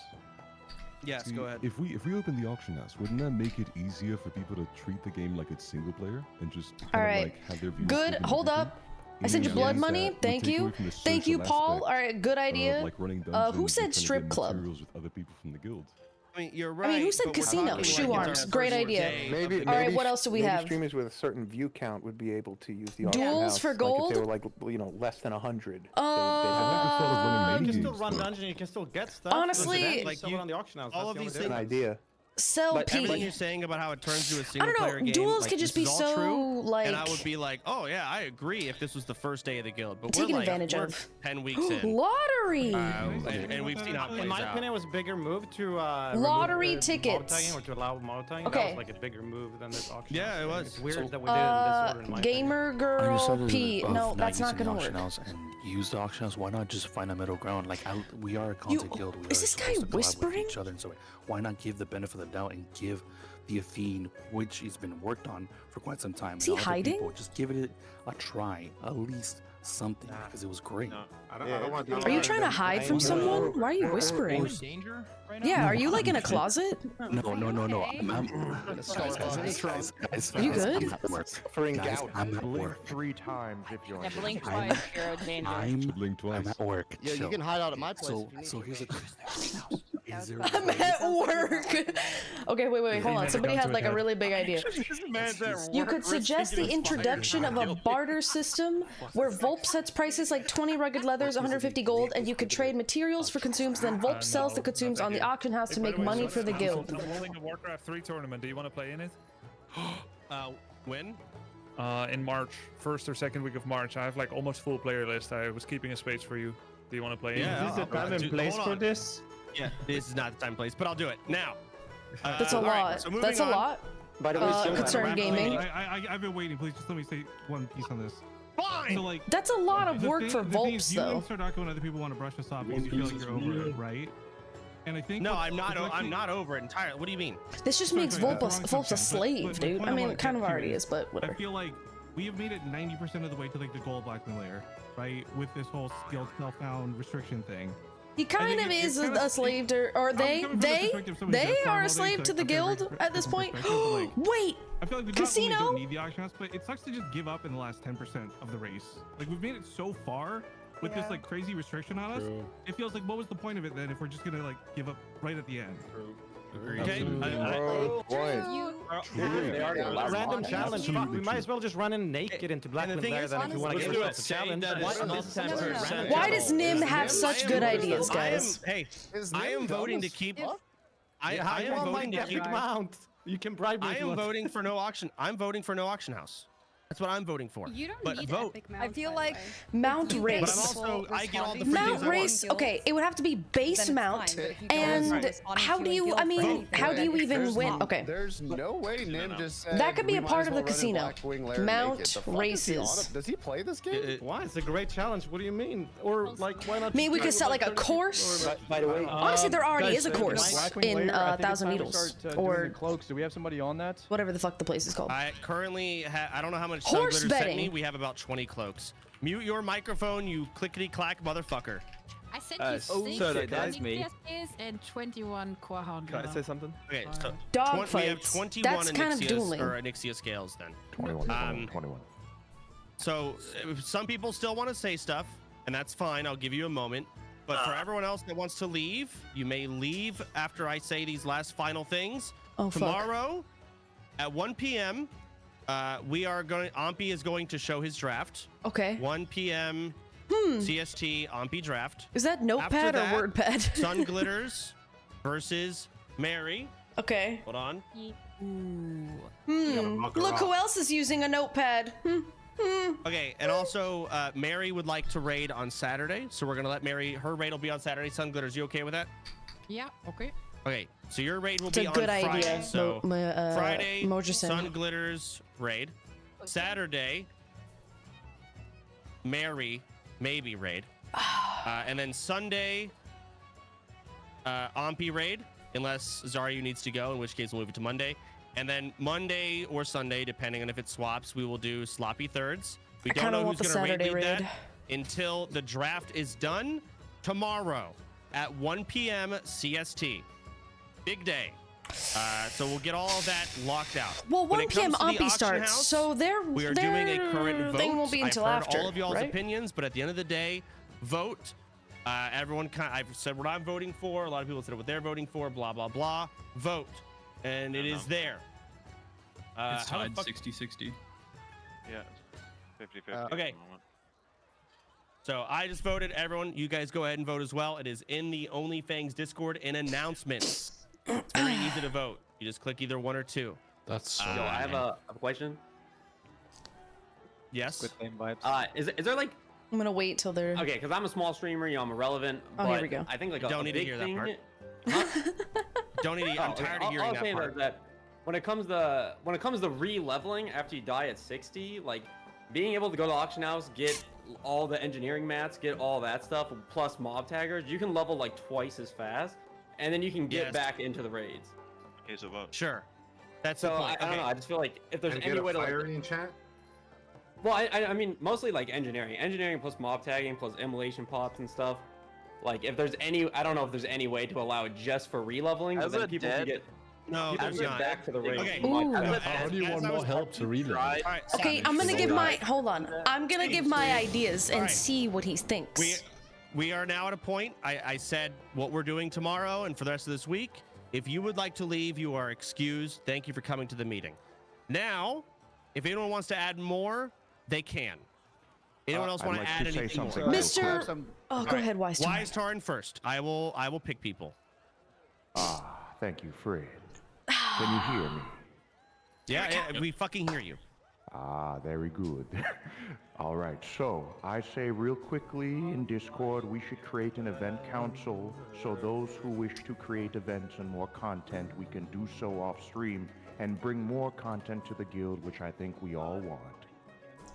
Yes, go ahead. If we open the auction house, wouldn't that make it easier for people to treat the game like it's single player and just kind of like have their views? Good. Hold up. I sent you blood money. Thank you. Thank you, Paul. All right, good idea. Like running who said strip club? With other people from the guild. I mean, you're right. I mean, who said casino? Shoe arms. Great idea. Maybe. All right, what else do we have? Streamers with a certain view count would be able to use the auction Duels house, for gold? Like if they were like, less than 100. You can still run dungeon. You can still get stuff. Honestly, like you on the auction house. all of these An things. idea. Sell But everything P. you're saying about how it turns to a I single don't player know. game, Duels like, could just this be is all so true, like. and I would be like, oh yeah, I agree if this was the first day of the guild. But Taken we're like, advantage we're of. 10 weeks in. Lottery. And we've seen how it plays In my out. opinion, it was a bigger move to Lottery remove, tickets. mono-tagging or to allow mono-tagging. Okay. That was like a bigger move than this auction. Yeah, house it thing. was. It's weird that we did it in this order. In my Gamer girl P. No, that's not gonna work. And use the auction house. Why not just find a middle ground? Like we are a content guild. We is are this guy supposed to collab with whispering? each other, and so why not give the benefit of the doubt and give the Athene, which has been worked on for quite some time. Is he hiding? People, just give it a try, at least something, because it was great. No, I don't want to. Are you trying to hide from someone? Why are you whispering? Danger right now? Yeah, are you like in a closet? No. Are you good? I'm at work. I'm at work. 3 times if you're. Yeah, blink twice. You're in danger. I'm at work. Yeah, you can hide out at my place. So here's the thing. I'm at work. Okay, wait, hold on. Somebody had like a really big idea. You could suggest the introduction of a barter system where Volp sets prices like 20 rugged leathers, 150 gold, and you could trade materials for consumes, then Volp sells the consumes on the auction house to make money for the guild. I'm holding a Warcraft 3 tournament. Do you want to play in it? When? In March, 1st or 2nd week of March. I have like almost full player list. I was keeping a space for you. Do you want to play in? Yeah, Is this the time and place for this? Yeah, this is not the time and place, but I'll do it now. That's a lot. Right, so That's a on. lot. By the way, Concern gaming. I've been waiting. Please just let me say one piece on this. Fine. So, like, That's a lot of work for Volps, You though. and Sardarko and other people want to brush this off because you feel like you're over it, right? And I think no, I'm not over it entirely. What do you mean? This just makes Volp a slave, dude. I mean, it kind of already is, but whatever. I feel like we have made it 90% of the way to like the gold blackmail layer, right? With this whole skilled self-found restriction thing. He kind of is a slave to, or they are a slave to the guild at this point. Wait, I feel like we casino? don't need the auction house, but it sucks to just give up in the last 10% of the race. Like we've made it so far with this like crazy restriction on us. It feels like what was the point of it then if we're just gonna like give up right at the end? Okay. Random challenge. We might as well just run in naked into blackmail there than if we want to give ourselves a challenge. Why does Nim have such good ideas, guys? I am voting to keep. I am voting to keep. You can bribe me. I am voting for no auction. I'm voting for no auction house. That's what I'm voting for. You don't but need vote. epic mount. I feel like Mount race. But I'm also, I get all the free Mount things I race. want. Okay, it would have to be base mount, and how do you? I mean, how do you even win? Okay. There's no way Nim just said That could be a we part might of as the well run in casino. Blackwing Lair Mount naked. The fuck is he on races. it? Does he play this game? Why? It's a great challenge. What do you mean? Or like, why not? Maybe we could set like a course. By the way, Honestly, there already is a course in Thousand Needles or cloaks. Do we have somebody on that? whatever the fuck the place is called. I currently I don't know how much Horse Sun Glitter sent betting. me. We have about 20 cloaks. Mute your microphone, you clickety-clack motherfucker. I sent you 6 that's me. Nixias and 21 Quahon. Can I say something? Okay, so Dog we have fights. 21 That's kind of dueling. Anixia scales then. 21. So if some people still want to say stuff, and that's fine. I'll give you a moment. But for everyone else that wants to leave, you may leave after I say these last final things. Oh, fuck. Tomorrow at 1 p.m., Ampi is going to show his draft. Okay. 1 p.m. CST Ampi draft. Is that notepad After or that, WordPad? Sun Glitters versus Mary. Okay. Hold on. Look who else is using a notepad. Okay, and also Mary would like to raid on Saturday, so we're gonna let Mary. Her raid will be on Saturday. Sun Glitters, you okay with that? Yeah, okay. Okay, so your raid will It's be a on good Friday. idea. So Friday, Mojerson. Sun Glitters raid. Saturday, Mary maybe raid, and then Sunday, Ampi raid, unless Zaryu needs to go, in which case we'll move it to Monday. And then Monday or Sunday, depending on if it swaps, we will do sloppy thirds. We I don't kinda know want who's the going to Saturday raid raid. that until the draft is done tomorrow at 1 p.m. CST. Big day. So we'll get all of that locked out. Well, When 1 it p.m. comes to the Ompy auction starts, house, so we are doing a current vote. thing won't be until I've heard after, all of y'all's right? opinions, but at the end of the day, vote. Everyone, I've said what I'm voting for. A lot of people said what they're voting for. Blah blah blah. Vote, and it is there. It's tied 60-60. Yeah, 50-50. Okay. So I just voted. Everyone, you guys go ahead and vote as well. It is in the OnlyFangs Discord in announcements. It's very easy to vote. You just click either 1 or 2. That's. Yo, I have a question. Yes. Good same vibes. Is there like? I'm gonna wait till they're. Okay, because I'm a small streamer. You know, I'm irrelevant. Oh, but here we go. I think like Don't a need to big hear that thing. part. Don't need. I'm tired of hearing all that I'm saying part. is that when it comes to re-leveling after you die at 60, like being able to go to the auction house, get all the engineering mats, get all that stuff, plus mob taggers, you can level like twice as fast, and then you can get back into the raids. Okay, so vote. Sure. That's So the point. I don't know. I just feel like if there's And any get way a to like, fire in chat. well, I mean mostly like engineering plus mob tagging plus immolation pops and stuff. Like if there's any, I don't know if there's any way to allow it just for re-leveling, but then people can get. No, people there's get not. back to the raid. Okay. How do you want more help to reload? Okay, I'm gonna give my. Hold on. I'm gonna give my ideas and Alright. see what he thinks. We are now at a point. I said what we're doing tomorrow and for the rest of this week. If you would like to leave, you are excused. Thank you for coming to the meeting. Now, if anyone wants to add more, they can. Anyone else want to add anything more? Mr. Oh, go ahead, Wise Tarn. Wise Tarn first. I will pick people. Thank you, Fred. Can you hear me? Yeah, we fucking hear you. Very good. All right, so I say real quickly in Discord, we should create an event council so those who wish to create events and more content, we can do so off stream and bring more content to the guild, which I think we all want.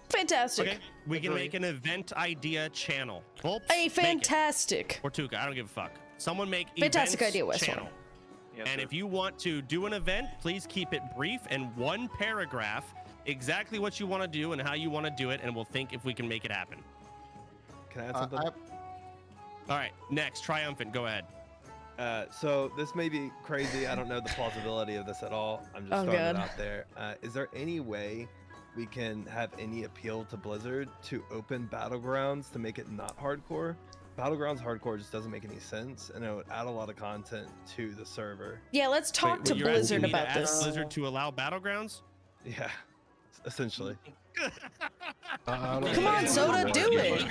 Fantastic. Okay, we can make an event idea channel. Oops, A fantastic. Or Tuca, I don't give a fuck. Someone make Fantastic events idea, Wes. channel. And if you want to do an event, please keep it brief and 1 paragraph, exactly what you want to do and how you want to do it, and we'll think if we can make it happen. Can I add something? All right, next, Triumphant, go ahead. So this may be crazy. I don't know the plausibility of this at all. I'm just throwing it out there. Is there any way we can have any appeal to Blizzard to open Battlegrounds to make it not hardcore? Battlegrounds hardcore just doesn't make any sense, and it would add a lot of content to the server. Yeah, let's talk to You're Blizzard asking me to about ask this. Blizzard to allow Battlegrounds? Yeah, essentially. Come on, Soda, do it.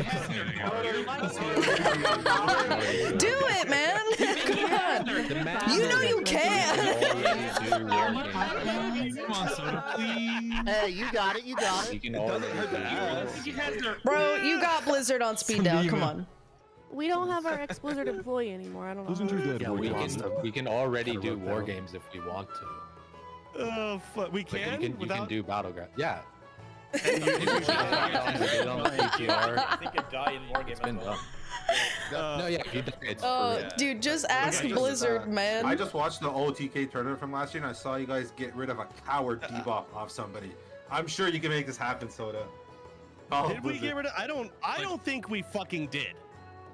Do it, man. Come on. You know you can. Come on, Soda, please. Hey, you got it. You got it. Bro, you got Blizzard on speed dial. Come on. We don't have our ex-Blizzard employee anymore. I don't know. Yeah, we can already do war games if we want to. Oh, fuck. We can? You can do Battleground. Yeah. I think it died in war game. It's been done. No, yeah, you it's Dude, just ask Blizzard, man. I just watched the OTK tournament from last year, and I saw you guys get rid of a coward debuff off somebody. I'm sure you can make this happen, Soda. Oh, Did we get rid of? I don't think we fucking did.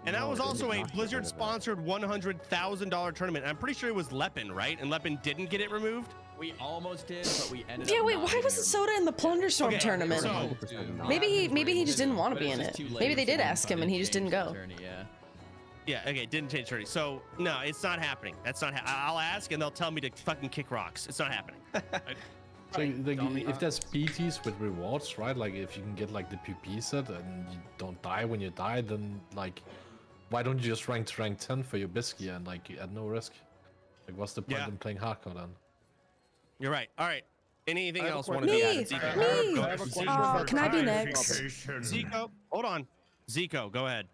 And that was also a Blizzard-sponsored $100,000 tournament. I'm pretty sure it was Lepin, right? And Lepin didn't get it removed. We almost did, but we ended Yeah, up wait, not why being wasn't Soda in the Plunderstorm tournament? Maybe he just didn't want to be in it. Maybe they did ask him and he just didn't go. Yeah, okay, didn't change 30. So, no, it's not happening. That's not I'll ask and they'll tell me to fucking kick rocks. It's not happening. So like, if there's PTs with rewards, right? Like if you can get like the PP set and you don't die when you die, then like why don't you just rank to rank 10 for your Bisky and like at no risk? Like what's the point in playing hardcore then? You're right. All right. Anything else want to Me! be added? Zico? Can I be next? Zico, hold on. Zico, go ahead.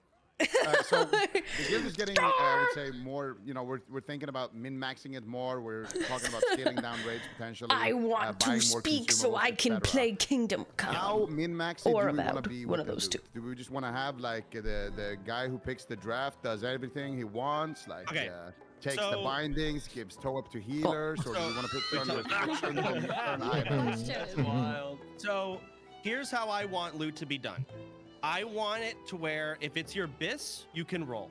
So the guild is getting, I would say, more. You know, we're thinking about min-maxing it more. We're talking about scaling down rates potentially. I want to speak so I can play Kingdom Come. How min-maxing Or do we want about to be? one of those two. Do we just want to have like the guy who picks the draft does everything he wants, like takes the bindings, gives toe up to healers, or do we want to put certain restrictions on certain items? That's wild. So here's how I want loot to be done. I want it to where if it's your BIS, you can roll.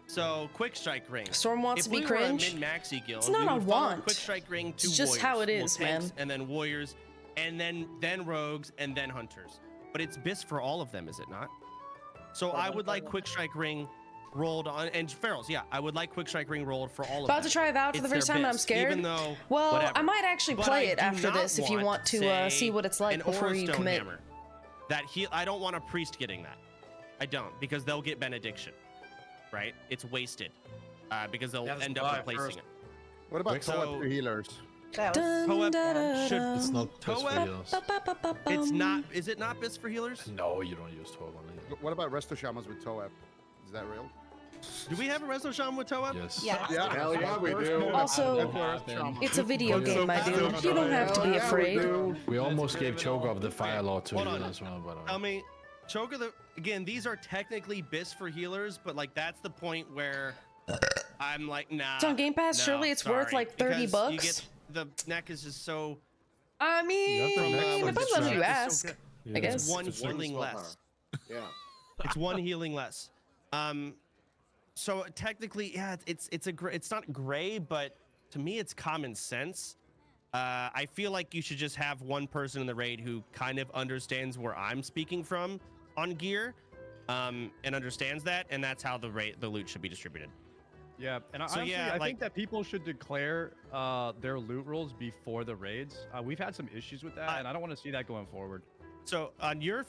So quick strike ring. Storm wants if to be we cringe. Were a mid-maxi guild, It's not we a would follow want. Quick strike ring to It's just warriors. how it is, tanks, man. And then warriors, and then rogues, and then hunters. But it's BIS for all of them, is it not? So I would like quick strike ring rolled on, and ferals. Yeah, I would like quick strike ring rolled for all of them. About to try it out for the first time, and I'm scared. Even though, well, whatever. I might actually But play I it do after not this if you want to say, see what it's like an before Aura you Stone commit. Hammer. I don't want a priest getting that. I don't, because they'll get benediction, right? It's wasted, because they'll end up replacing it. What about Toep for healers? Toep should. It's not BIS for healers. It's not. Is it not BIS for healers? No, you don't use Toep on it. What about Resto Shamans with Toep? Is that real? Do we have a Resto Shaman with Toep? Yes. Yeah. Hell yeah, we do. Also, it's a video game, my dude. You don't have to be afraid. We almost gave Choke of the Fire Lord to heal as well, but Tell me, Choke of the again. These are technically BIS for healers, but like that's the point where I'm like, nah. It's on Game Pass. no, Surely it's worth sorry, like 30 because bucks. You get, the neck is just so. I mean, depends on who you ask. I guess. It's one healing less. Yeah. It's one healing less. So technically, yeah, it's not gray, but to me, it's common sense. I feel like you should just have one person in the raid who kind of understands where I'm speaking from on gear, and understands that, and that's how the loot should be distributed. Yeah, and So, honestly, yeah, I like- think that people should declare their loot rules before the raids. We've had some issues with that, and I don't want to see that going forward. So on your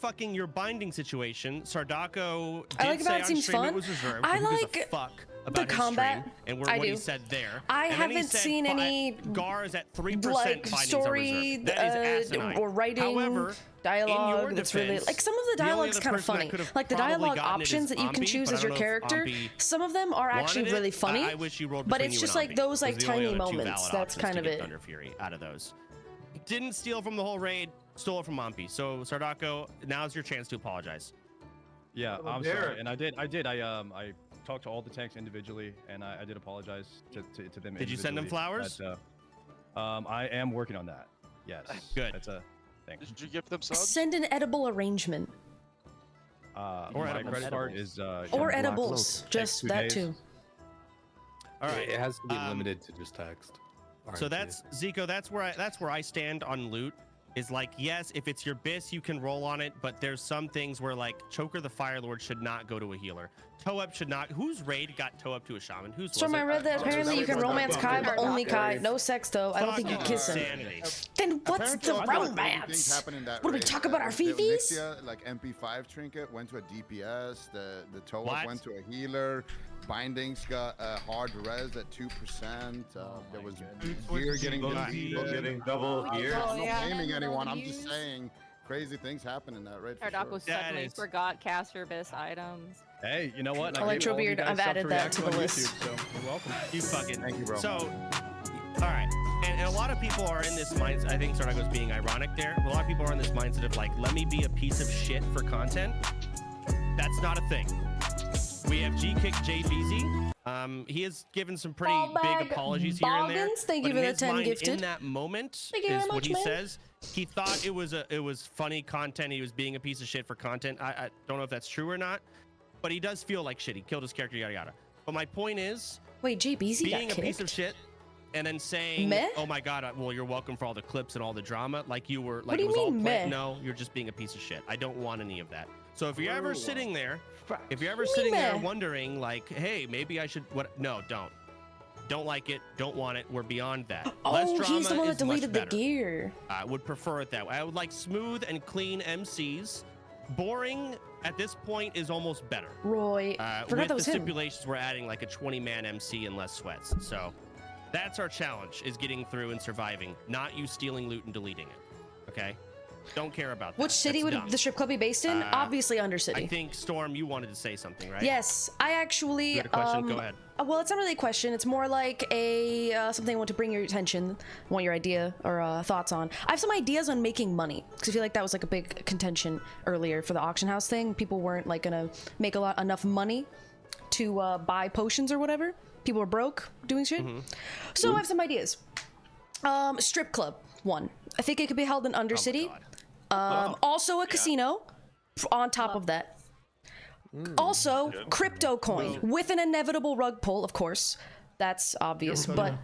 binding situation, Sardako did I like say about it on seems stream fun. it was reserved. I Who gives a like fuck the about his combat. stream and what I he do. said there. I And then he haven't said seen any Gar is at 3% like bindings are story reserved. That is asinine. or writing However, dialogue in that's your really defense, like some of the only dialogue's other kind of person that funny. could've Like the probably dialogue gotten it options is that you can Ampi, choose but as I your don't know if character. Ampi Some of them are actually wanted it. really funny. I wish you rolled but between it's you just and like Ampi. those like Those are the only tiny other two moments. valid That's options kind to of get it. Thunder Fury out of those. Didn't steal from the whole raid, stole it from Ampi. So Sardako, now's your chance to apologize. Yeah, Oh, I'm there. sorry, and I did. I talked to all the tanks individually, and I did apologize to them. Did you send them individually, flowers? but, I am working on that. Yes. Good. That's a thing. Did you give them subs? Send an edible arrangement. Or my edibles. credit card is Or edibles. Just 2 that days. too. All right. It has to be limited to just text. So that's Zico. That's where I stand on loot. Is like, yes, if it's your BIS, you can roll on it, but there's some things where like Choker the Fire Lord should not go to a healer. Toep should not. Whose raid got Toep to a shaman? Whose So was I it? read that apparently you can romance Kai, but only Kai. No sex though. I don't think you kiss him. Insanity. Then what's Apparently, the a lot of crazy romance? things happen in that What do we raid. talk about our The fifis? Onyxia, like MP5 trinket went to a DPS. The Toep What? went to a healer. Bindings got a hard res at 2%. There was gear getting getting double gear. I'm not yeah. blaming anyone. I'm just Use. saying crazy things happen in that raid. For Sardako sure. suddenly forgot caster BIS items. Hey, you know what? Electrobeard, I've added that to the list. YouTube, so you're welcome. You fucking. Thank you, bro. So, all right, and a lot of people are in this mindset. I think Sardako's being ironic there. A lot of people are in this mindset of like, let me be a piece of shit for content. That's not a thing. We have G-Kick JVZ. He has given some pretty big apologies here and there. Boggins, thank but you for in the his 10 mind, gifted. In that moment, Thank you very is what much, he man. says. He thought it was funny content. He was being a piece of shit for content. I don't know if that's true or not, but he does feel like shit. He killed his character, yada yada. But my point is, Wait, JBZ got being a kicked? piece of shit and then saying, Meh? "Oh my god, well you're welcome for all the clips and all the drama," like you were, What like do it you was all mean, planned. meh? No, you're just being a piece of shit. I don't want any of that. So if you're ever sitting there, if you're ever What do you sitting mean, there meh? wondering, like, hey, maybe I should, what? No, don't like it, don't want it. We're beyond that. Less Oh, drama he's the one that is much deleted the better. gear. I would prefer it that way. I would like smooth and clean MCs. Boring at this point is almost better. Roy, With forgot that the was him. stipulations, we're adding like a 20-man MC and less sweats. So that's our challenge, is getting through and surviving, not you stealing loot and deleting it. Okay? Don't care about that. Which city That's would dumb. the strip club be based in? Obviously Undercity. I think, Storm, you wanted to say something, right? Yes, I actually. You had a question? Go ahead. Well, it's not really a question. It's more like a something I want to bring your attention, want your idea or thoughts on. I have some ideas on making money because I feel like that was like a big contention earlier for the auction house thing. People weren't like gonna make enough money to buy potions or whatever. People were broke doing shit. So I have some ideas. Strip club one. I think it could be held in Undercity. Also a casino on top of that. Also, crypto coin with an inevitable rug pull, of course. That's obvious, but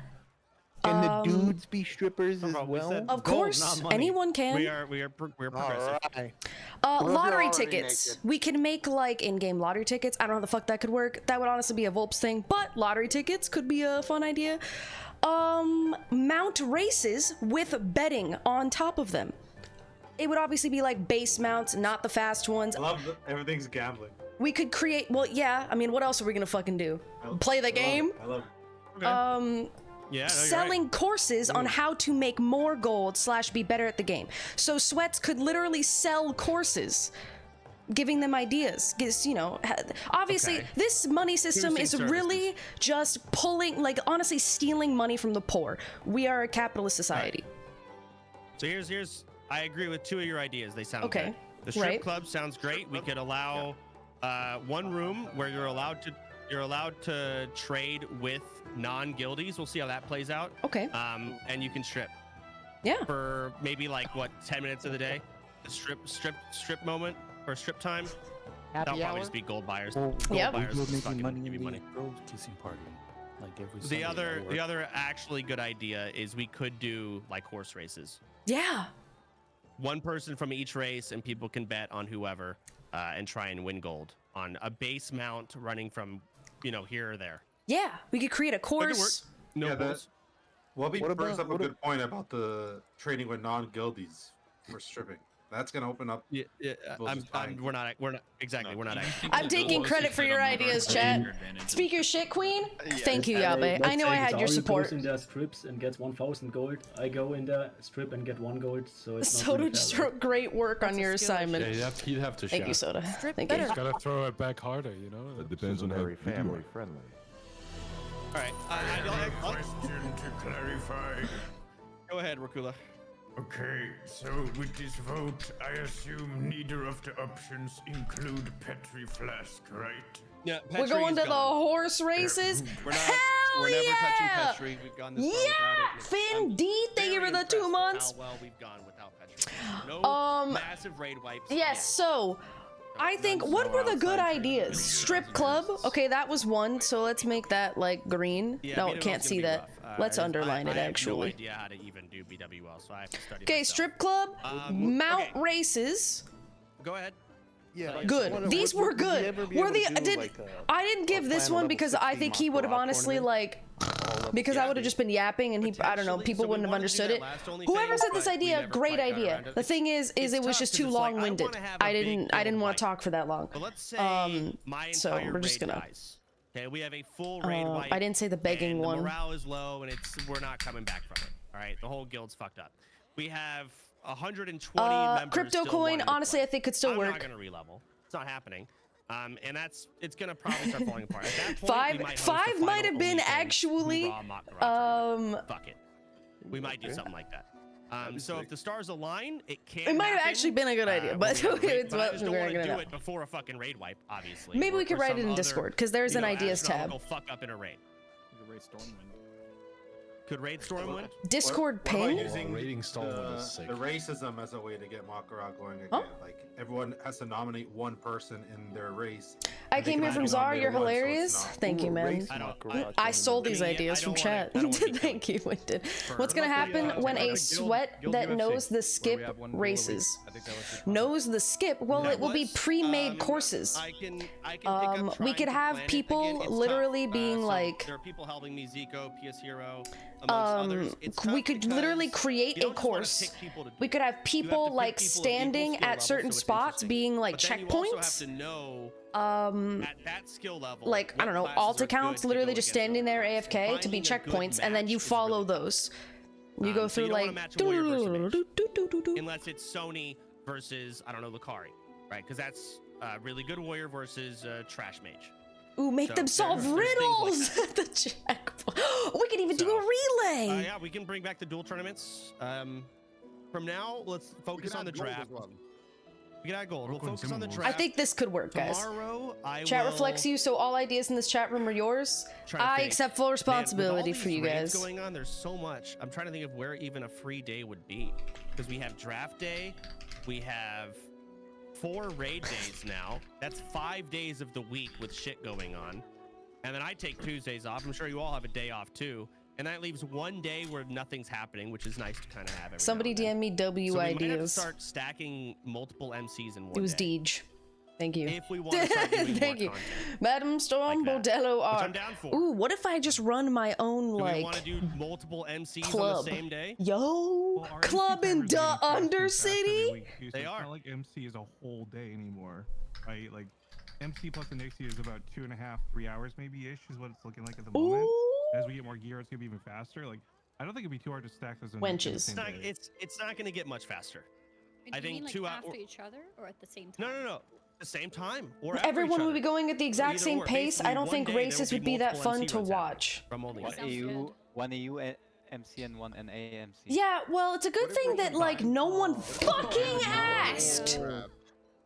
Can the dudes be strippers as well? of course, anyone can. We're progressive. Right. Lottery tickets. We can make like in-game lottery tickets. I don't know how the fuck that could work. That would honestly be a Volps thing, but lottery tickets could be a fun idea. Mount races with betting on top of them. It would obviously be like base mounts, not the fast ones. I love everything's gambling. We could create, well, yeah, I mean, what else are we gonna fucking do? Play the game? I love it. Okay. Yeah, no, selling courses on how to make more gold / be better at the game. So Sweats could literally sell courses, giving them ideas. Because, you know, obviously this money system is really just pulling, like honestly stealing money from the poor. We are a capitalist society. So here's I agree with 2 of your ideas. They sound good. The strip club sounds great. We could allow one room where you're allowed to trade with non-guildies. We'll see how that plays out. Okay. And you can strip. Yeah. For maybe like what 10 minutes of the day, the strip moment or strip time. That'll probably just be gold buyers. Gold buyers will making money. Give me money. Kissing party. Like every The other actually good idea is we could do like horse races. Yeah. One person from each race, and people can bet on whoever and try and win gold on a base mount running from, here or there. Yeah, we could create a course. No goals. Wubby brings up a good point about the trading with non-guildies for stripping. That's gonna open up. Yeah, we're not exactly. We're not. I'm taking credit for your ideas, chat. Speak your shit, Queen. Thank you, Yabe. I know I had your support. In their strips and gets 1,000 gold. I go in the strip and get 1 gold. So it's Soda just wrote great work on your assignment. Yeah, he'd have to. Thank you, Soda. Thank you. you. Just gotta throw it back harder, you know. It depends on how family friendly. All right. Question to clarify. Go ahead, Rakula. Okay, so with this vote, I assume neither of the options include Petri Flask, right? Yeah, we're going to the horse races. We're Hell never yeah! touching Petri. We've gone this far without it. Finn D, thank you for the 2 months. How well we've gone without Petri. No massive raid wipes. Yes, so I think what were the good ideas? Strip club. Okay, that was one. So let's make that like green. No, can't see that. Let's underline it actually. I have no idea how to even do BWL, so I have to study. Okay, strip club, mount races. Go ahead. Yeah. Good. These were good. I didn't give this one because I think he would have honestly because I would have just been yapping and I don't know, people wouldn't have understood it. Whoever said this idea, great idea. The thing is it was just too long-winded. I didn't want to talk for that long. Let's say so we're just gonna. Okay, we have a full raid wipe. I didn't say the begging one. The morale is low, and we're not coming back from it. All right, the whole guild's fucked up. We have 120 members. Crypto coin, honestly, I think could still work. I'm not gonna re-level. It's not happening. And it's gonna probably start falling apart. At that point, five might have been actually. Fuck it. We might do something like that. So if the stars align, it can. It might have actually been a good idea, but I just don't want to do it before a fucking raid wipe, obviously. Maybe we could write it in Discord because there's an ideas tab. Go fuck up in a raid. Could raid storm win? Discord ping? Using the racism as a way to get Makara going again. Huh? Like everyone has to nominate one person in their race. I came here from Czar. You're hilarious. Thank you, man. I stole these ideas from chat. Thank you, Winton. What's gonna happen when a sweat that knows the skip races? Knows the skip? Well, it will be pre-made courses. We could have people literally being like. There are people helping me, Zico, PS Hero. We could literally create a course. We could have people like standing at certain spots being like checkpoints. At that skill level, like I don't know, alt accounts literally just standing there AFK to be checkpoints, and then you follow those. You go through like unless it's Sony versus I don't know Lucari, right? Because that's really good warrior versus trash mage. Ooh, make them solve riddles at the checkpoint. We could even do a relay. Yeah, we can bring back the duel tournaments. From now, let's focus on the draft. We can add gold. We'll focus on the draft. I think this could work, guys. Tomorrow, chat reflects you, so all ideas in this chat room are yours. I accept full responsibility for you guys. Going on, there's so much. I'm trying to think of where even a free day would be, because we have draft day, we have 4 raid days now. That's 5 days of the week with shit going on. And then I take Tuesdays off. I'm sure you all have a day off too. And that leaves 1 day where nothing's happening, which is nice to kind of have every Somebody DM me W so we ideas. might have to start stacking multiple MCs in one It was day. Deej. Thank you. If we want to start doing Thank more you. content. Madam Storm Bordello Which arc. I'm down for. Ooh, what if I just run my own Do we like want to do multiple MCs club? on the same day? Yo, club in the Undercity. They are. It's not like MC is a whole day anymore, right? Like MC plus the Nixie is about 2.5, 3 hours maybe ish is what it's looking like at the moment. As we get more gear, it's gonna be even faster. Like I don't think it'd be too hard to stack this in Wenches. It's not going to get much faster. Do I you think mean, like, 2 hours. after each other or at the same time? No. The same time. Or after Everyone each would other. be going at the exact Either same or. pace. I Basically, don't one think day, there races will would be that multiple fun MC to runs watch. From One AU MC and 1 NA MC. Yeah, well, it's a good thing that like no one fucking asked.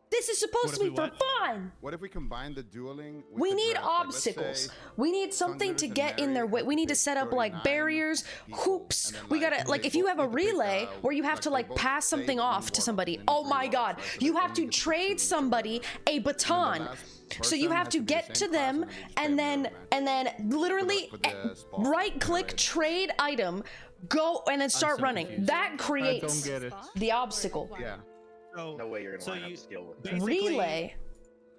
This is supposed to be for fun. What if we combine the dueling? With We the need draft? Like, let's obstacles. say We need something to Thunders get and in their way. Mary We need to pick set up like 39 barriers, hoops. We gotta like if you have a relay where you have to like pass something off to somebody. Oh my god, you have to trade somebody a baton. So you have to get to them and then literally right click trade item, go and then start running. That creates the obstacle. Yeah. No way you're gonna line up skill with that. Basically, Relay.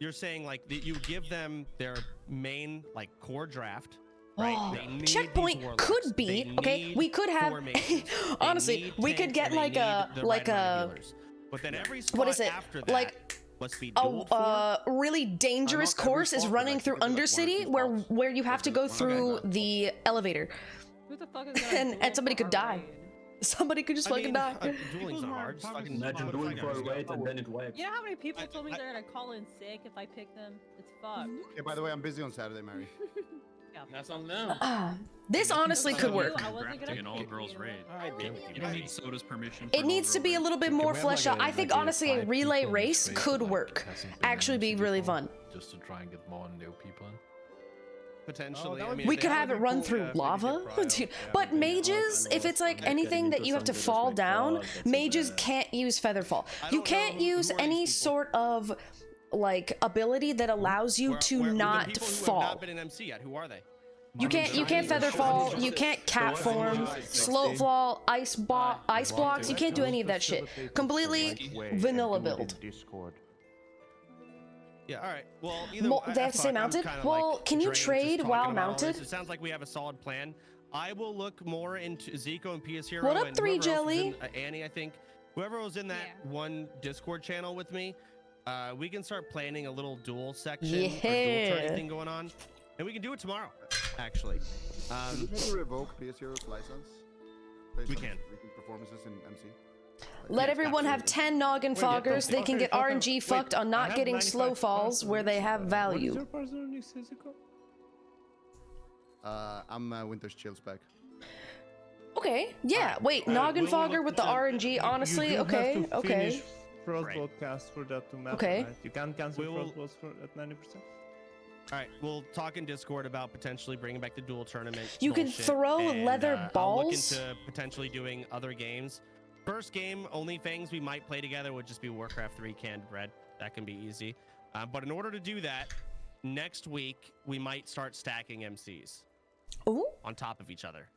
You're saying like that you give them their main like core draft. Right? Oh, They need checkpoint these warlocks. could be They okay. need We could have formations. They honestly, need we could tanks, get and they like need a the like right amount of a healers. But then every spot what is it after that like must be dueled for. a really dangerous course is running through Undercity where you have to go through the elevator Who the fuck is gonna and somebody could die. Somebody could just fucking die. Dueling's not hard. Just fucking Imagine doing for a raid and then it wipes. You know how many people told me they're gonna call in sick if I pick them? It's fucked. Okay, by the way, I'm busy on Saturday, Mary. That's on them. This honestly could work. Drafting an all-girls raid. You don't need Soda's permission. It needs to be a little bit more fleshed out. I think honestly a relay race could work. Actually be really fun. Just to try and get more new people in. Potentially. We could have it run through lava. Dude. But mages, if it's like anything that you have to fall down, mages can't use featherfall. You can't use any sort of like ability that allows you to not the people who fall. have not been an MC yet, who are they? You can't featherfall, you can't cat form, slope fall, ice blocks, you can't do any of that shit. Completely vanilla build. Yeah, all right. Well, They have to stay mounted? Well, can you trade while mounted? It sounds like we have a solid plan. I will look more into Zico and PS Hero. What up, and 3 whoever else was Jelly? in- Annie, I think. Whoever was in that one Discord channel with me, we can start planning a little duel section or duel Yeah. tourney thing going on. And we can do it tomorrow, actually. Can we revoke PS Hero's license? We can. Weekend performances in MC. Let everyone have 10 noggin foggers. They can get RNG fucked on not getting slow falls where they have value. I'm Winter's Chill spec. Okay, yeah. Wait, noggin fogger with the RNG. Honestly, okay, okay. Frost broadcast for that to matter. Okay. Right? You can cancel Frost Broadcast at 90%. All right, we'll talk in Discord about potentially bringing back the duel tournament. You can bullshit, throw and, leather I'll look balls? into potentially doing other games. First game, OnlyFangs we might play together would just be Warcraft 3 canned bread. That can be easy. But in order to do that, next week we might start stacking MCs on top of each other.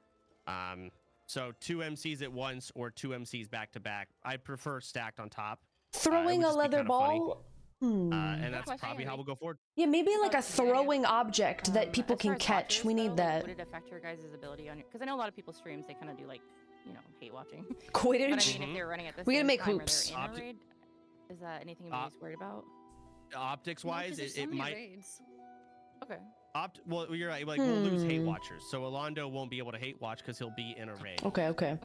So 2 MCs at once or 2 MCs back to back. I prefer stacked on top. Throwing a leather ball? And that's probably how we'll go forward. Yeah, maybe like a throwing object that people can catch. We need that. Would it affect your guys' ability on your? Because I know a lot of people's streams they kind of do like, you know, hate watching. Quidditch? But I mean, if they're running at the We gotta same make time hoops. Or they're in a raid, is that anything anybody's worried about? Optics wise, it might. Okay. Well, you're right. Like we'll lose hate watchers, so Alondo won't be able to hate watch because he'll be in a raid. Okay, okay.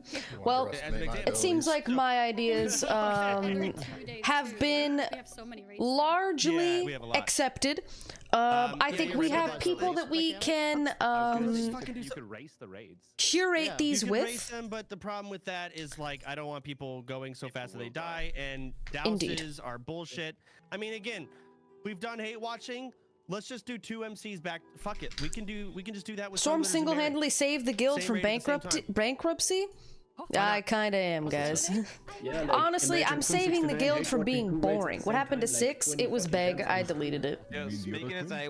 Well, it seems like my ideas have been largely accepted. I think we have people that we can You could race the raids. curate these you can with. race them, but the problem with that is like I don't want people going so fast that they die, and Indeed. douses are bullshit. I mean, again, we've done hate watching. Let's just do 2 MCs back. Fuck it. We can just do that with Storm Thunders and Mary. single-handedly saved the guild Same from raid at the same time. bankruptcy. I kinda am, guys. Yeah, like, Honestly, imagine I'm Kun saving the 69 guild from recording being 2 raids at boring. the What same happened to time, like, 6? It was 20 beg. fucking I cancels. deleted it. Yeah, speaking as I